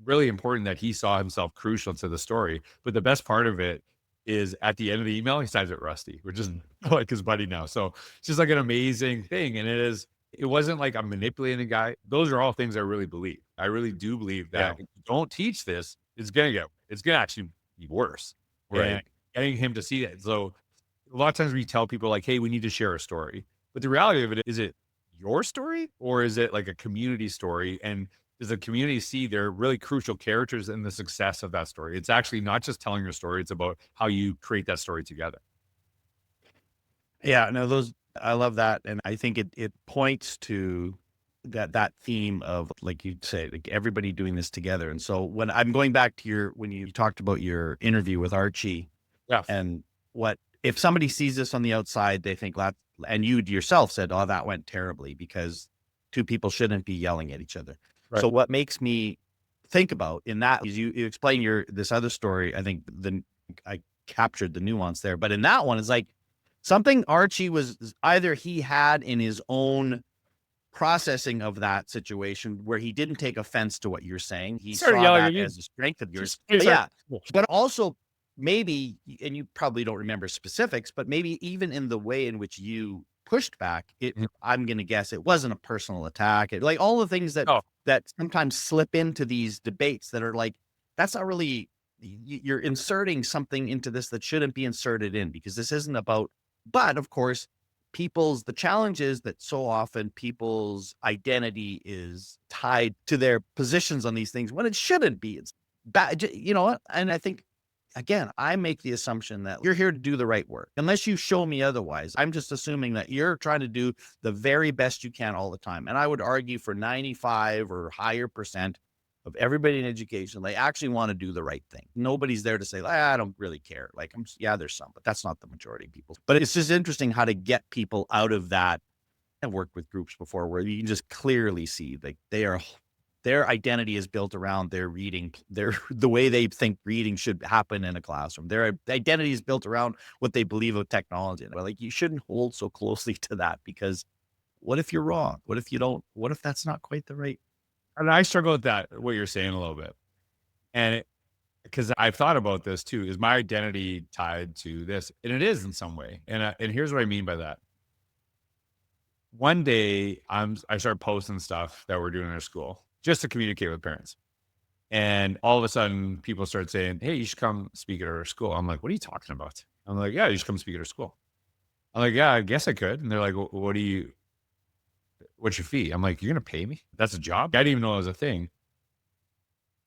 really important that he saw himself crucial to the story. But the best part of it is at the end of the email, he signs it Rusty, which is like his buddy now. So it's just like an amazing thing. And it wasn't like I'm manipulating the guy. Those are all things I really believe. I really do believe Yeah. that if you don't teach this, it's gonna actually be worse. And Right. getting him to see that. So a lot of times we tell people like, hey, we need to share a story. But the reality of it is it your story or is it like a community story? And does the community see they're really crucial characters in the success of that story? It's actually not just telling your story, it's about how you create that story together. Yeah, no, those I love that, and I think it points to that theme of, like you say, like everybody doing this together. And so when I'm going back to when you talked about your interview with Archie, Yeah. and what if somebody sees this on the outside, they think that, and you yourself said, "Oh, that went terribly," because two people shouldn't be yelling at each other. Right. So what makes me think about in that is you explain this other story. I think I captured the nuance there, but in that one, it's like something Archie was either he had in his own processing of that situation where he didn't take offense to what you're saying. He Started saw yelling at that you. as a strength of yours. He But started- yeah, but also maybe, and you probably don't remember specifics, but maybe even in the way in which you pushed back, Mhm. I'm going to guess it wasn't a personal attack. Like all the things Oh, that sometimes slip into these debates that are like, that's not really, you're inserting something into this that shouldn't be inserted in, because this isn't about, but of course, the challenge is that so often people's identity is tied to their positions on these things when it shouldn't be. It's bad, you know what? And I think, again, I make the assumption that you're here to do the right work. Unless you show me otherwise, I'm just assuming that you're trying to do the very best you can all the time. And I would argue for 95 or higher percent of everybody in education, they actually want to do the right thing. Nobody's there to say, I don't really care. Like, yeah, there's some, but that's not the majority of people. But it's just interesting how to get people out of that. I've worked with groups before where you can just clearly see like their identity is built around their reading, the way they think reading should happen in a classroom. Their identity is built around what they believe of technology. But like, you shouldn't hold so closely to that, because what if you're wrong? What if you don't? What if that's not quite the right? and I struggle with that, what you're saying a little bit. And because I've thought about this too, is my identity tied to this? And it is in some way. And here's what I mean by that. One day I started posting stuff that we're doing in our school just to communicate with parents. And all of a sudden people start saying, hey, you should come speak at our school. I'm like, what are you talking about? I'm like, yeah, you should come speak at our school. I'm like, yeah, I guess I could. And they're like, what's your fee? I'm like, you're going to pay me? That's a job? I didn't even know it was a thing.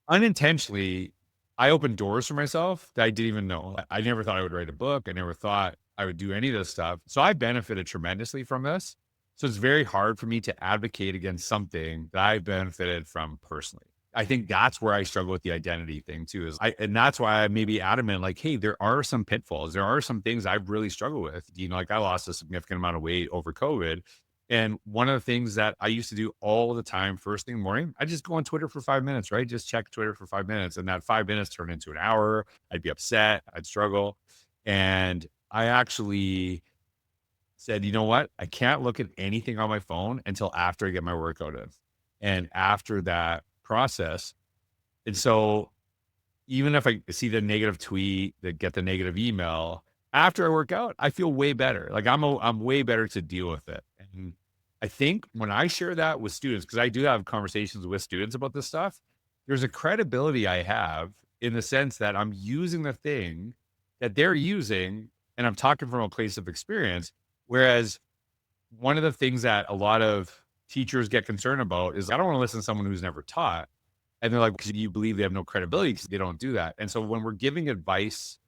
Unintentionally, I opened doors for myself that I didn't even know. I never thought I would write a book. I never thought I would do any of this stuff. So I benefited tremendously from this. So it's very hard for me to advocate against something that I benefited from personally. I think that's where I struggle with the identity thing too, and that's why I may be adamant, like, hey, there are some pitfalls. There are some things I've really struggled with. You know, like I lost a significant amount of weight over COVID. And one of the things that I used to do all the time, first thing in the morning, I just go on Twitter for 5 minutes, right? Just check Twitter for 5 minutes. And that 5 minutes turned into an hour. I'd be upset. I'd struggle. And I actually said, you know what? I can't look at anything on my phone until after I get my workout in. And after that process, and so even if I see the negative tweet, that get the negative email, after I work out, I feel way better. Like I'm way better to deal with it. And I think when I share that with students, because I do have conversations with students about this stuff, there's a credibility I have in the sense that I'm using the thing that they're using and I'm talking from a place of experience. Whereas one of the things that a lot of teachers get concerned about is I don't want to listen to someone who's never taught. And they're like, because you believe they have no credibility because they don't do that. And so when we're giving advice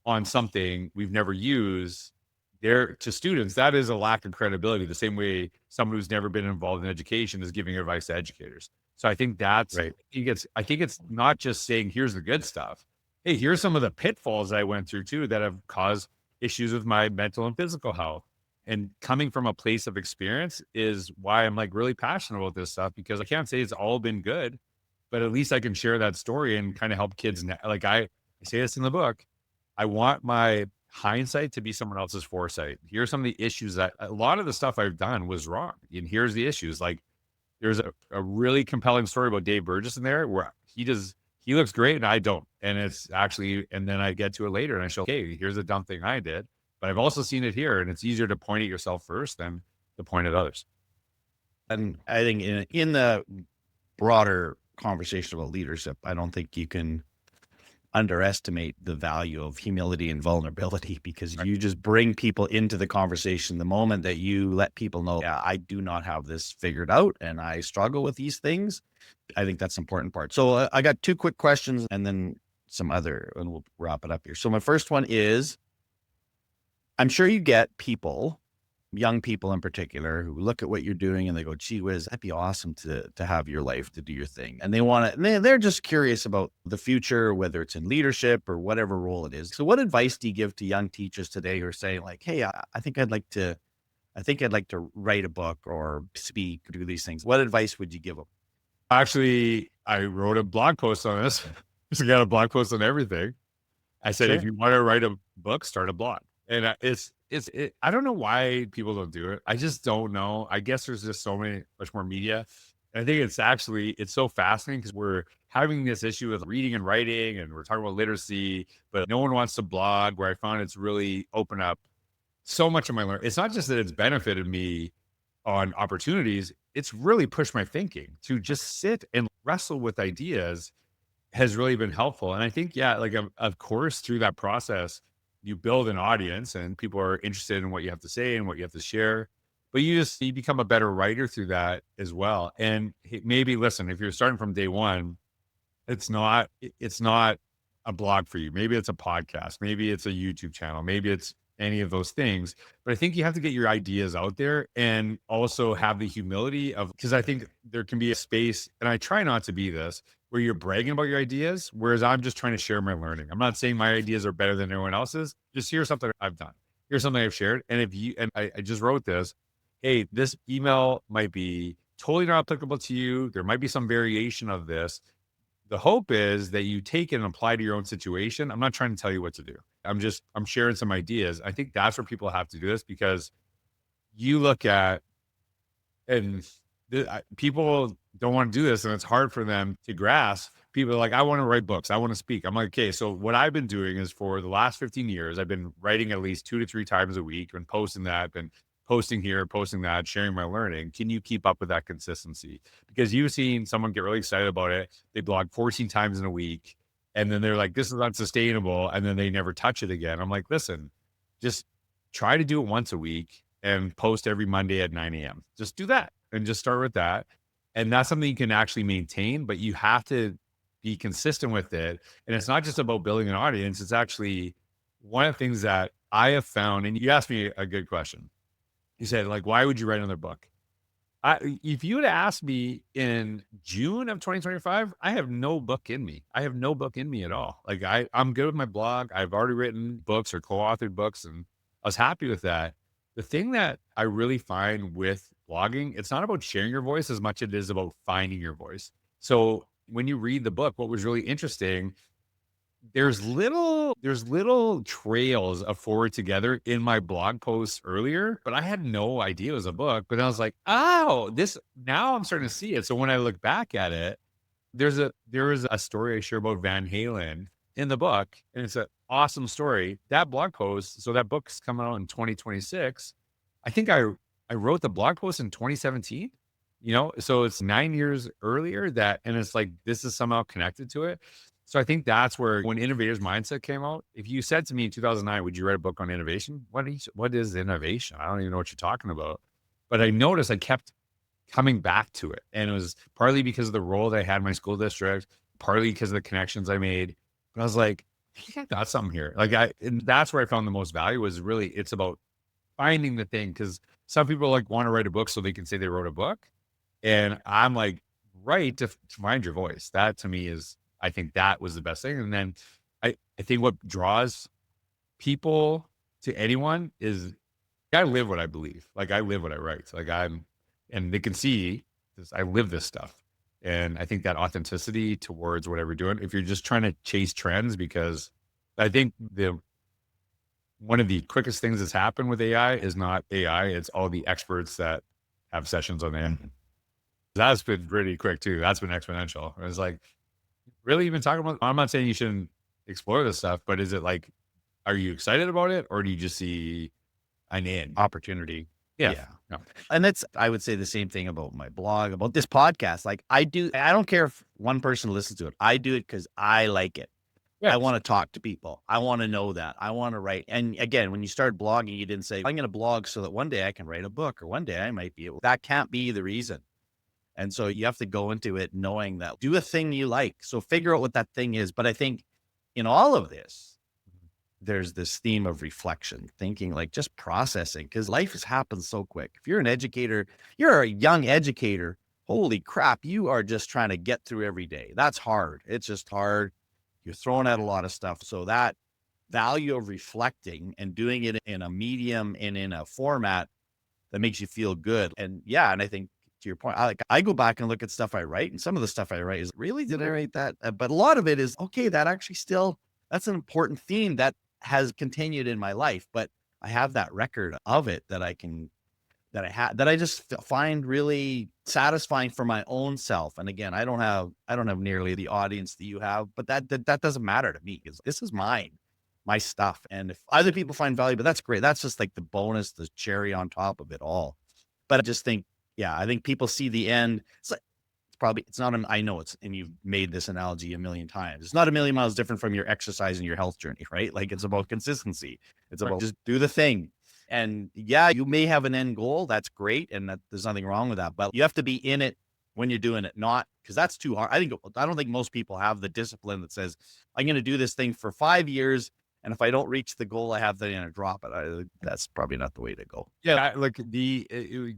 on something we've never used there to students, that is a lack of credibility, the same way someone who's never been involved in education is giving advice to educators. So I think that's Right. I think it's not just saying, here's the good stuff. Hey, here's some of the pitfalls I went through too that have caused issues with my mental and physical health. And coming from a place of experience is why I'm like really passionate about this stuff, because I can't say it's all been good, but at least I can share that story and kind of help kids. Like I say this in the book, I want my hindsight to be someone else's foresight. Here's some of the issues that a lot of the stuff I've done was wrong. And here's the issues. Like there's a really compelling story about Dave Burgess in there where he looks great and I don't. And it's actually, and then I get to it later and I show, okay, here's a dumb thing I did, but I've also seen it here. And it's easier to point at yourself first than to point at others. And I think in the broader conversation about leadership, I don't think you can underestimate the value of humility and vulnerability, because you just bring people into the conversation the moment that you let people know, yeah, I do not have this figured out and I struggle with these things. I think that's an important part. So I got 2 quick questions and then some other, and we'll wrap it up here. So my first one is, I'm sure you get people, young people in particular, who look at what you're doing and they go, gee whiz, that'd be awesome to have your life, to do your thing. And they want to, they're just curious about the future, whether it's in leadership or whatever role it is. So what advice do you give to young teachers today who are saying like, hey, I think I'd like to write a book or speak, or do these things? What advice would you give them? Actually, I wrote a blog post on this. I got a blog post on everything. I said, if you want to write a book, start a blog. And I don't know why people don't do it. I just don't know. I guess there's just much more media. And I think it's so fascinating because we're having this issue with reading and writing, and we're talking about literacy, but no one wants to blog, where I found it's really opened up so much of my learning. It's not just that it's benefited me on opportunities, it's really pushed my thinking to just sit and wrestle with ideas has really been helpful. And I think, yeah, like of course, through that process, you build an audience and people are interested in what you have to say and what you have to share, but you become a better writer through that as well. And maybe listen, if you're starting from day one, it's not a blog for you. Maybe it's a podcast, maybe it's a YouTube channel, maybe it's any of those things. But I think you have to get your ideas out there and also have the humility because I think there can be a space, and I try not to be this, where you're bragging about your ideas, whereas I'm just trying to share my learning. I'm not saying my ideas are better than everyone else's. Just here's something I've done. Here's something I've shared. And I just wrote this, hey, this email might be totally not applicable to you. There might be some variation of this. The hope is that you take it and apply to your own situation. I'm not trying to tell you what to do. I'm sharing some ideas. I think that's where people have to do this, because you look at, and people don't want to do this, and it's hard for them to grasp. People are like, I want to write books. I want to speak. I'm like, okay, so what I've been doing is for the last 15 years, I've been writing at least 2 to 3 times a week, been posting that, been posting here, posting that, sharing my learning. Can you keep up with that consistency? Because you've seen someone get really excited about it. They blog 14 times in a week, and then they're like, this is unsustainable. And then they never touch it again. I'm like, listen, just try to do it once a week and post every Monday at 9 a.m. Just do that and just start with that. And that's something you can actually maintain, but you have to be consistent with it. And it's not just about building an audience. It's actually one of the things that I have found, and you asked me a good question. You said, like, why would you write another book? If you had asked me in June of 2025, I have no book in me. I have no book in me at all. Like I'm good with my blog. I've already written books or co-authored books, and I was happy with that. The thing that I really find with blogging, it's not about sharing your voice as much as it is about finding your voice. So when you read the book, what was really interesting, there's little trails of Forward Together in my blog posts earlier, but I had no idea it was a book. But I was like, oh, now I'm starting to see it. So when I look back at it, there is a story I share about Van Halen in the book, and it's an awesome story. That blog post, so that book's coming out in 2026. I think I wrote the blog post in 2017. So it's 9 years earlier and it's like, this is somehow connected to it. So I think that's where, when Innovator's Mindset came out, if you said to me in 2009, would you write a book on innovation? What is innovation? I don't even know what you're talking about. But I noticed I kept coming back to it. And it was partly because of the role that I had in my school district, partly because of the connections I made. But I was like, I think I got something here. And that's where I found the most value, was really, it's about finding the thing. Because some people want to write a book so they can say they wrote a book. And I'm like, right, to find your voice. That to me I think that was the best thing. And then I think what draws people to anyone is, I live what I believe. Like I live what I write. And they can see this, I live this stuff. And I think that authenticity towards whatever you're doing, if you're just trying to chase trends, because I think one of the quickest things that's happened with AI is not AI, it's all the experts that have sessions on the end. That's been pretty quick too. That's been exponential. It's like, really even talking about, I'm not saying you shouldn't explore this stuff, but is it like, are you excited about it or do you just see an end? Opportunity. Yeah. Yeah. No. And that's, I would say the same thing about my blog, about this podcast. Like I don't care if one person listens to it. I do it because I like it. Yeah. I want to talk to people. I want to know that. I want to write. And again, when you started blogging, you didn't say, I'm going to blog so that one day I can write a book or one day I might be able. That can't be the reason. And so you have to go into it knowing that do a thing you like. So figure out what that thing is. But I think in all of this, there's this theme of reflection, thinking, like just processing, because life has happened so quick. If you're an educator, you're a young educator, holy crap, you are just trying to get through every day. That's hard. It's just hard. You're throwing out a lot of stuff. So that value of reflecting and doing it in a medium and in a format that makes you feel good. And yeah, and I think to your point, I go back and look at stuff I write, and some of the stuff I write is really, did I write that? But a lot of it is, okay, that actually still, that's an important theme that has continued in my life, but I have that record of it that I can, that I just find really satisfying for my own self. And again, I don't have nearly the audience that you have, but that doesn't matter to me because this is mine, my stuff. And if other people find value, but that's great. That's just like the bonus, the cherry on top of it all. But I just think, yeah, I think people see the end. It's like, it's not I know it's, and you've made this analogy a million times. It's not a million miles different from your exercise and your health journey, right? Like it's about consistency. It's about just do the thing. And yeah, you may have an end goal. That's great. And there's nothing wrong with that, but you have to be in it when you're doing it, not because that's too hard. I don't think most people have the discipline that says, I'm going to do this thing for 5 years. And if I don't reach the goal I have, then I'm going to drop it. That's probably not the way to go. Yeah, like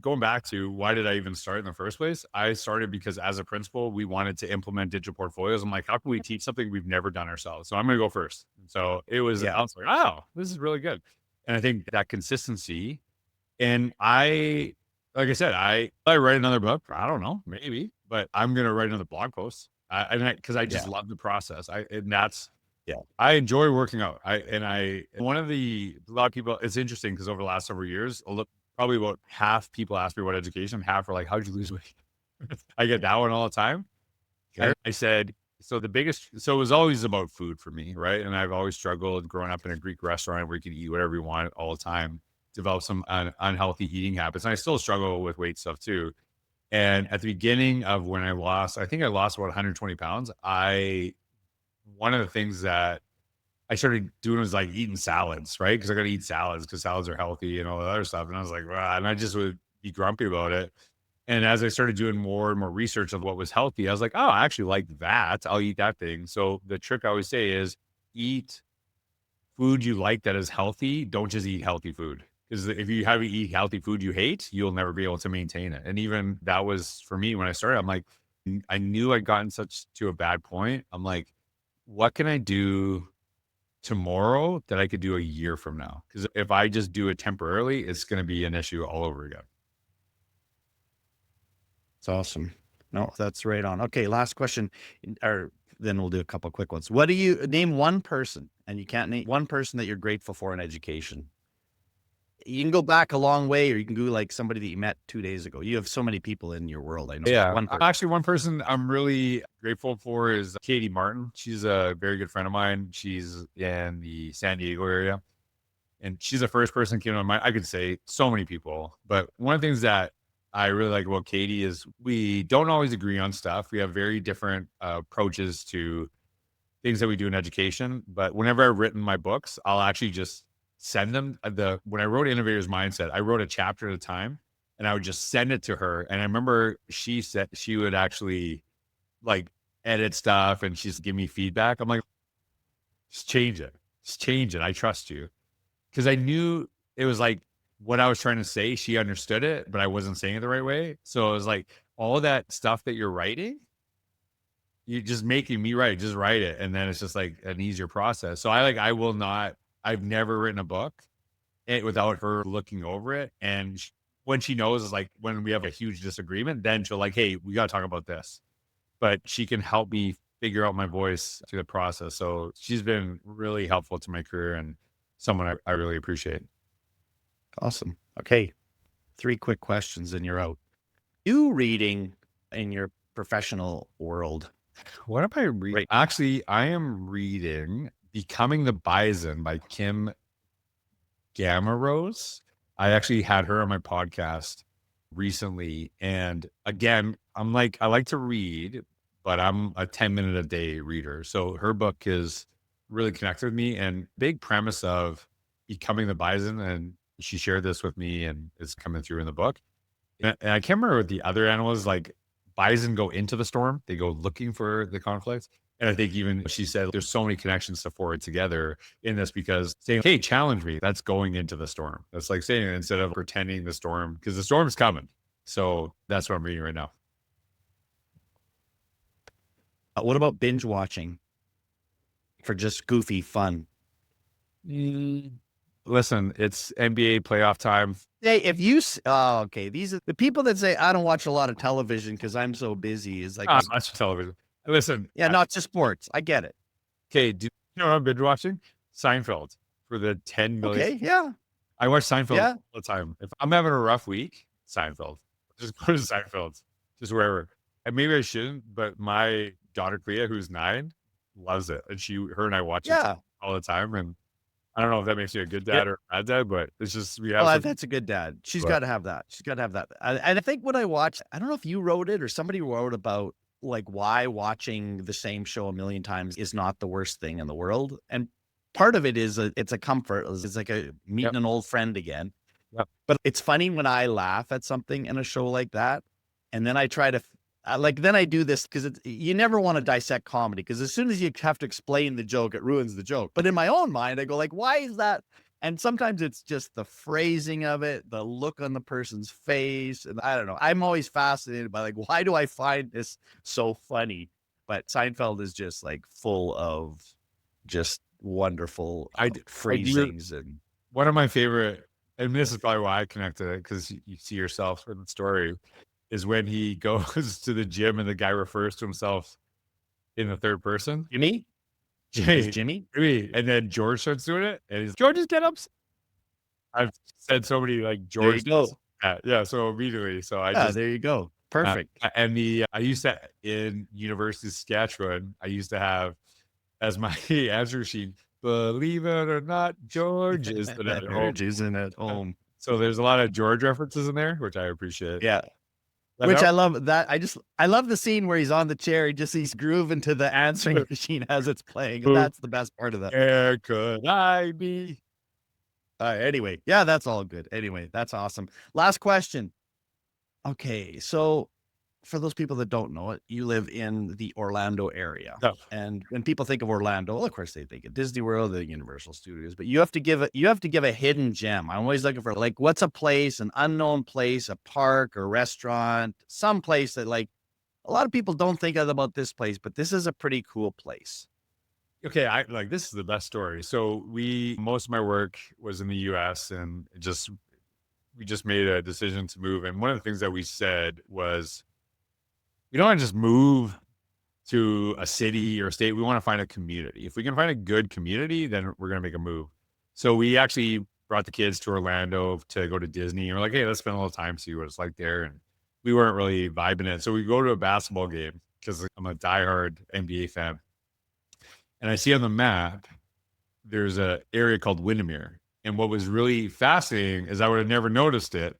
going back to why did I even start in the first place? I started because as a principal, we wanted to implement digital portfolios. I'm like, how can we teach something we've never done ourselves? So I'm going to go first. So it was, I was like, oh, this is really good. And I think that consistency, and like I said, I write another book. I don't know, maybe, but I'm going to write another blog post. Because I just love the process. I enjoy working out. A lot of people, it's interesting because over the last several years, probably about half people ask me about education. Half are like, how'd you lose weight? I get that one all the time. Okay. I said, so it was always about food for me, right? And I've always struggled growing up in a Greek restaurant where you can eat whatever you want all the time, develop some unhealthy eating habits. And I still struggle with weight stuff too. And at the beginning of when I think I lost about 120 pounds. One of the things that I started doing was like eating salads, right? Because I got to eat salads because salads are healthy and all that other stuff. And I was like, wow. And I just would be grumpy about it. And as I started doing more and more research of what was healthy, I was like, oh, I actually like that. I'll eat that thing. So the trick I always say is eat food you like that is healthy. Don't just eat healthy food. Because if you have to eat healthy food you hate, you'll never be able to maintain it. And even that was for me when I started, I'm like, I knew I'd gotten to a bad point. I'm like, what can I do tomorrow that I could do a year from now? Because if I just do it temporarily, it's going to be an issue all over again. It's awesome. No, that's right on. Okay, last question, or then we'll do a couple of quick ones. What do you name one person, and you can't name one person that you're grateful for in education? You can go back a long way, or you can go like somebody that you met 2 days ago. You have so many people in your world. I know. Yeah. One person I'm really grateful for is Katie Martin. She's a very good friend of mine. She's in the San Diego area. And she's the first person that came to my mind. I could say so many people, but one of the things that I really like about Katie is we don't always agree on stuff. We have very different approaches to things that we do in education. But whenever I've written my books, I'll actually just send them. When I wrote Innovator's Mindset, I wrote a chapter at a time and I would just send it to her. And I remember she said she would actually like edit stuff and she'd give me feedback. I'm like, just change it. Just change it. I trust you. Because I knew it was like what I was trying to say. She understood it, but I wasn't saying it the right way. So it was like all that stuff that you're writing, you're just making me write, just write it. And then it's just like an easier process. So I've never written a book without her looking over it. And when she knows is like when we have a huge disagreement, then she'll like, hey, we got to talk about this. But she can help me figure out my voice through the process. So she's been really helpful to my career. And someone I really appreciate. Awesome. Okay. 3 quick questions and you're out. You reading in your professional world? What am I reading? Right. Actually, I am reading Becoming the Bison by Kim Gamma Rose. I actually had her on my podcast recently. And again, I like to read, but I'm a 10-minute a day reader. So her book is really connected with me, and big premise of Becoming the Bison. And she shared this with me, and it's coming through in the book. And I can't remember what the other animals, like bison go into the storm. They go looking for the conflict. And I think even she said there's so many connections to forward together in this, because saying, hey, challenge me, that's going into the storm. That's like saying it instead of pretending the storm, because the storm is coming. So that's what I'm reading right now. What about binge watching for just goofy fun? Listen, it's NBA playoff time. Hey, if you, okay, these are the people that say, I don't watch a lot of television because I'm so busy. Is like, Watch television. Listen. yeah, not just sports. I get it. Okay. Do you know what I've been watching? Seinfeld for the 10 million. Okay. Yeah. I watch Seinfeld Yeah. all the time. If I'm having a rough week, Seinfeld. Just go to Seinfeld. Just wherever. And maybe I shouldn't, but my daughter Clea, who's 9, loves it. And her and I watch it all the time. And I don't know if that makes you a good dad or a bad dad, but it's just we have. Well, that's a good dad. She's got to have that. She's got to have that. And I think when I watched, I don't know if you wrote it or somebody wrote about like why watching the same show a million times is not the worst thing in the world. And part of it is it's a comfort. It's like a meeting an old friend again. Yep. But it's funny when I laugh at something in a show like that, and then I try to then I do this because you never want to dissect comedy, because as soon as you have to explain the joke, it ruins the joke. But in my own mind, I go like, why is that? And sometimes it's just the phrasing of it, the look on the person's face. And I don't know. I'm always fascinated by like, why do I find this so funny? But Seinfeld is just like full of just wonderful phrasings. And one of my favorite, and this is probably why I connected it, because you see yourself in the story, is when he goes to the gym and the guy refers to himself in the third person. Jimmy? Jimmy. And then George starts doing it, and he's George's get ups. I've said so many like George. There you go. Yeah. So immediately, there you go. Perfect. And I used to, in University of Saskatchewan, I used to have as my answer sheet, believe it or not, George is at home. George isn't at home. So there's a lot of George references in there, which I appreciate. Yeah. Which I love that. I love the scene where he's on the chair. He's grooving to the answering machine as it's playing. And that's the best part of that. Where could I be? Anyway, yeah, that's all good. Anyway, that's awesome. Last question. Okay, so for those people that don't know it, you live in the Orlando area. No. And when people think of Orlando, well, of course they think of Disney World, the Universal Studios, but you have to give a hidden gem. I'm always looking for like, what's a place, an unknown place, a park or restaurant, some place that like a lot of people don't think about this place, but this is a pretty cool place. Okay, this is the best story. So most of my work was in the US, and we just made a decision to move. And one of the things that we said was, we don't want to just move to a city or a state. We want to find a community. If we can find a good community, then we're going to make a move. So we actually brought the kids to Orlando to go to Disney. And we're like, hey, let's spend a little time, see what it's like there. And we weren't really vibing it. So we go to a basketball game, because I'm a diehard NBA fan. And I see on the map, there's an area called Windermere. And what was really fascinating is I would have never noticed it,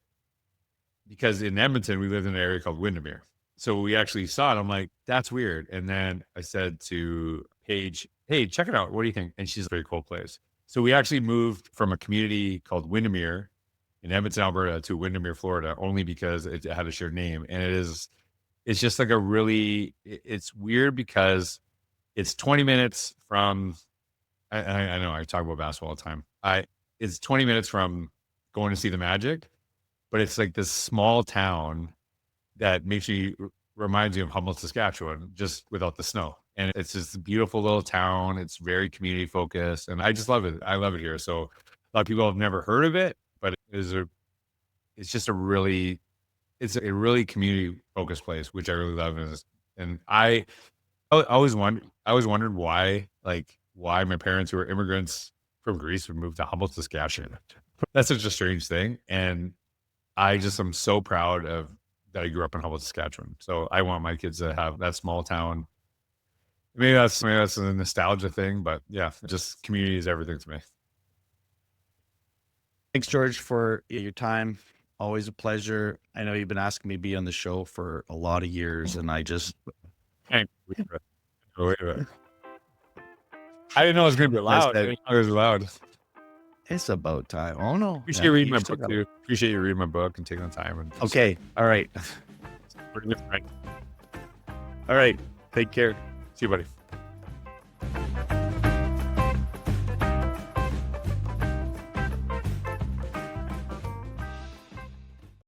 because in Edmonton, we lived in an area called Windermere. So we actually saw it. I'm like, that's weird. And then I said to Paige, hey, check it out. What do you think? And she's a very cool place. So we actually moved from a community called Windermere in Edmonton, Alberta, to Windermere, Florida, only because it had a shared name. And it's just like it's weird because it's 20 minutes from, I know I talk about basketball all the time. It's 20 minutes from going to see the Magic, but it's like this small town that reminds me of Humboldt, Saskatchewan, just without the snow. And it's just a beautiful little town. It's very community focused, and I just love it. I love it here. So a lot of people have never heard of it, but it's a really community focused place, which I really love. And I always wondered why my parents, who were immigrants, from Greece, we moved to Humboldt, Saskatchewan. That's such a strange thing. And I just am so proud of that I grew up in Humboldt, Saskatchewan. So I want my kids to have that small town. Maybe that's a nostalgia thing, but yeah, just community is everything to me. Thanks, George, for your time. Always a pleasure. I know you've been asking me to be on the show for a lot of years, and I just can't believe it. I didn't know it was going to be loud. I didn't know it was loud. It's about time. Oh, no. Appreciate you reading my book, too. Appreciate you reading my book and taking the time. And okay. All right. We're good, right? All right. Take care. See you, buddy.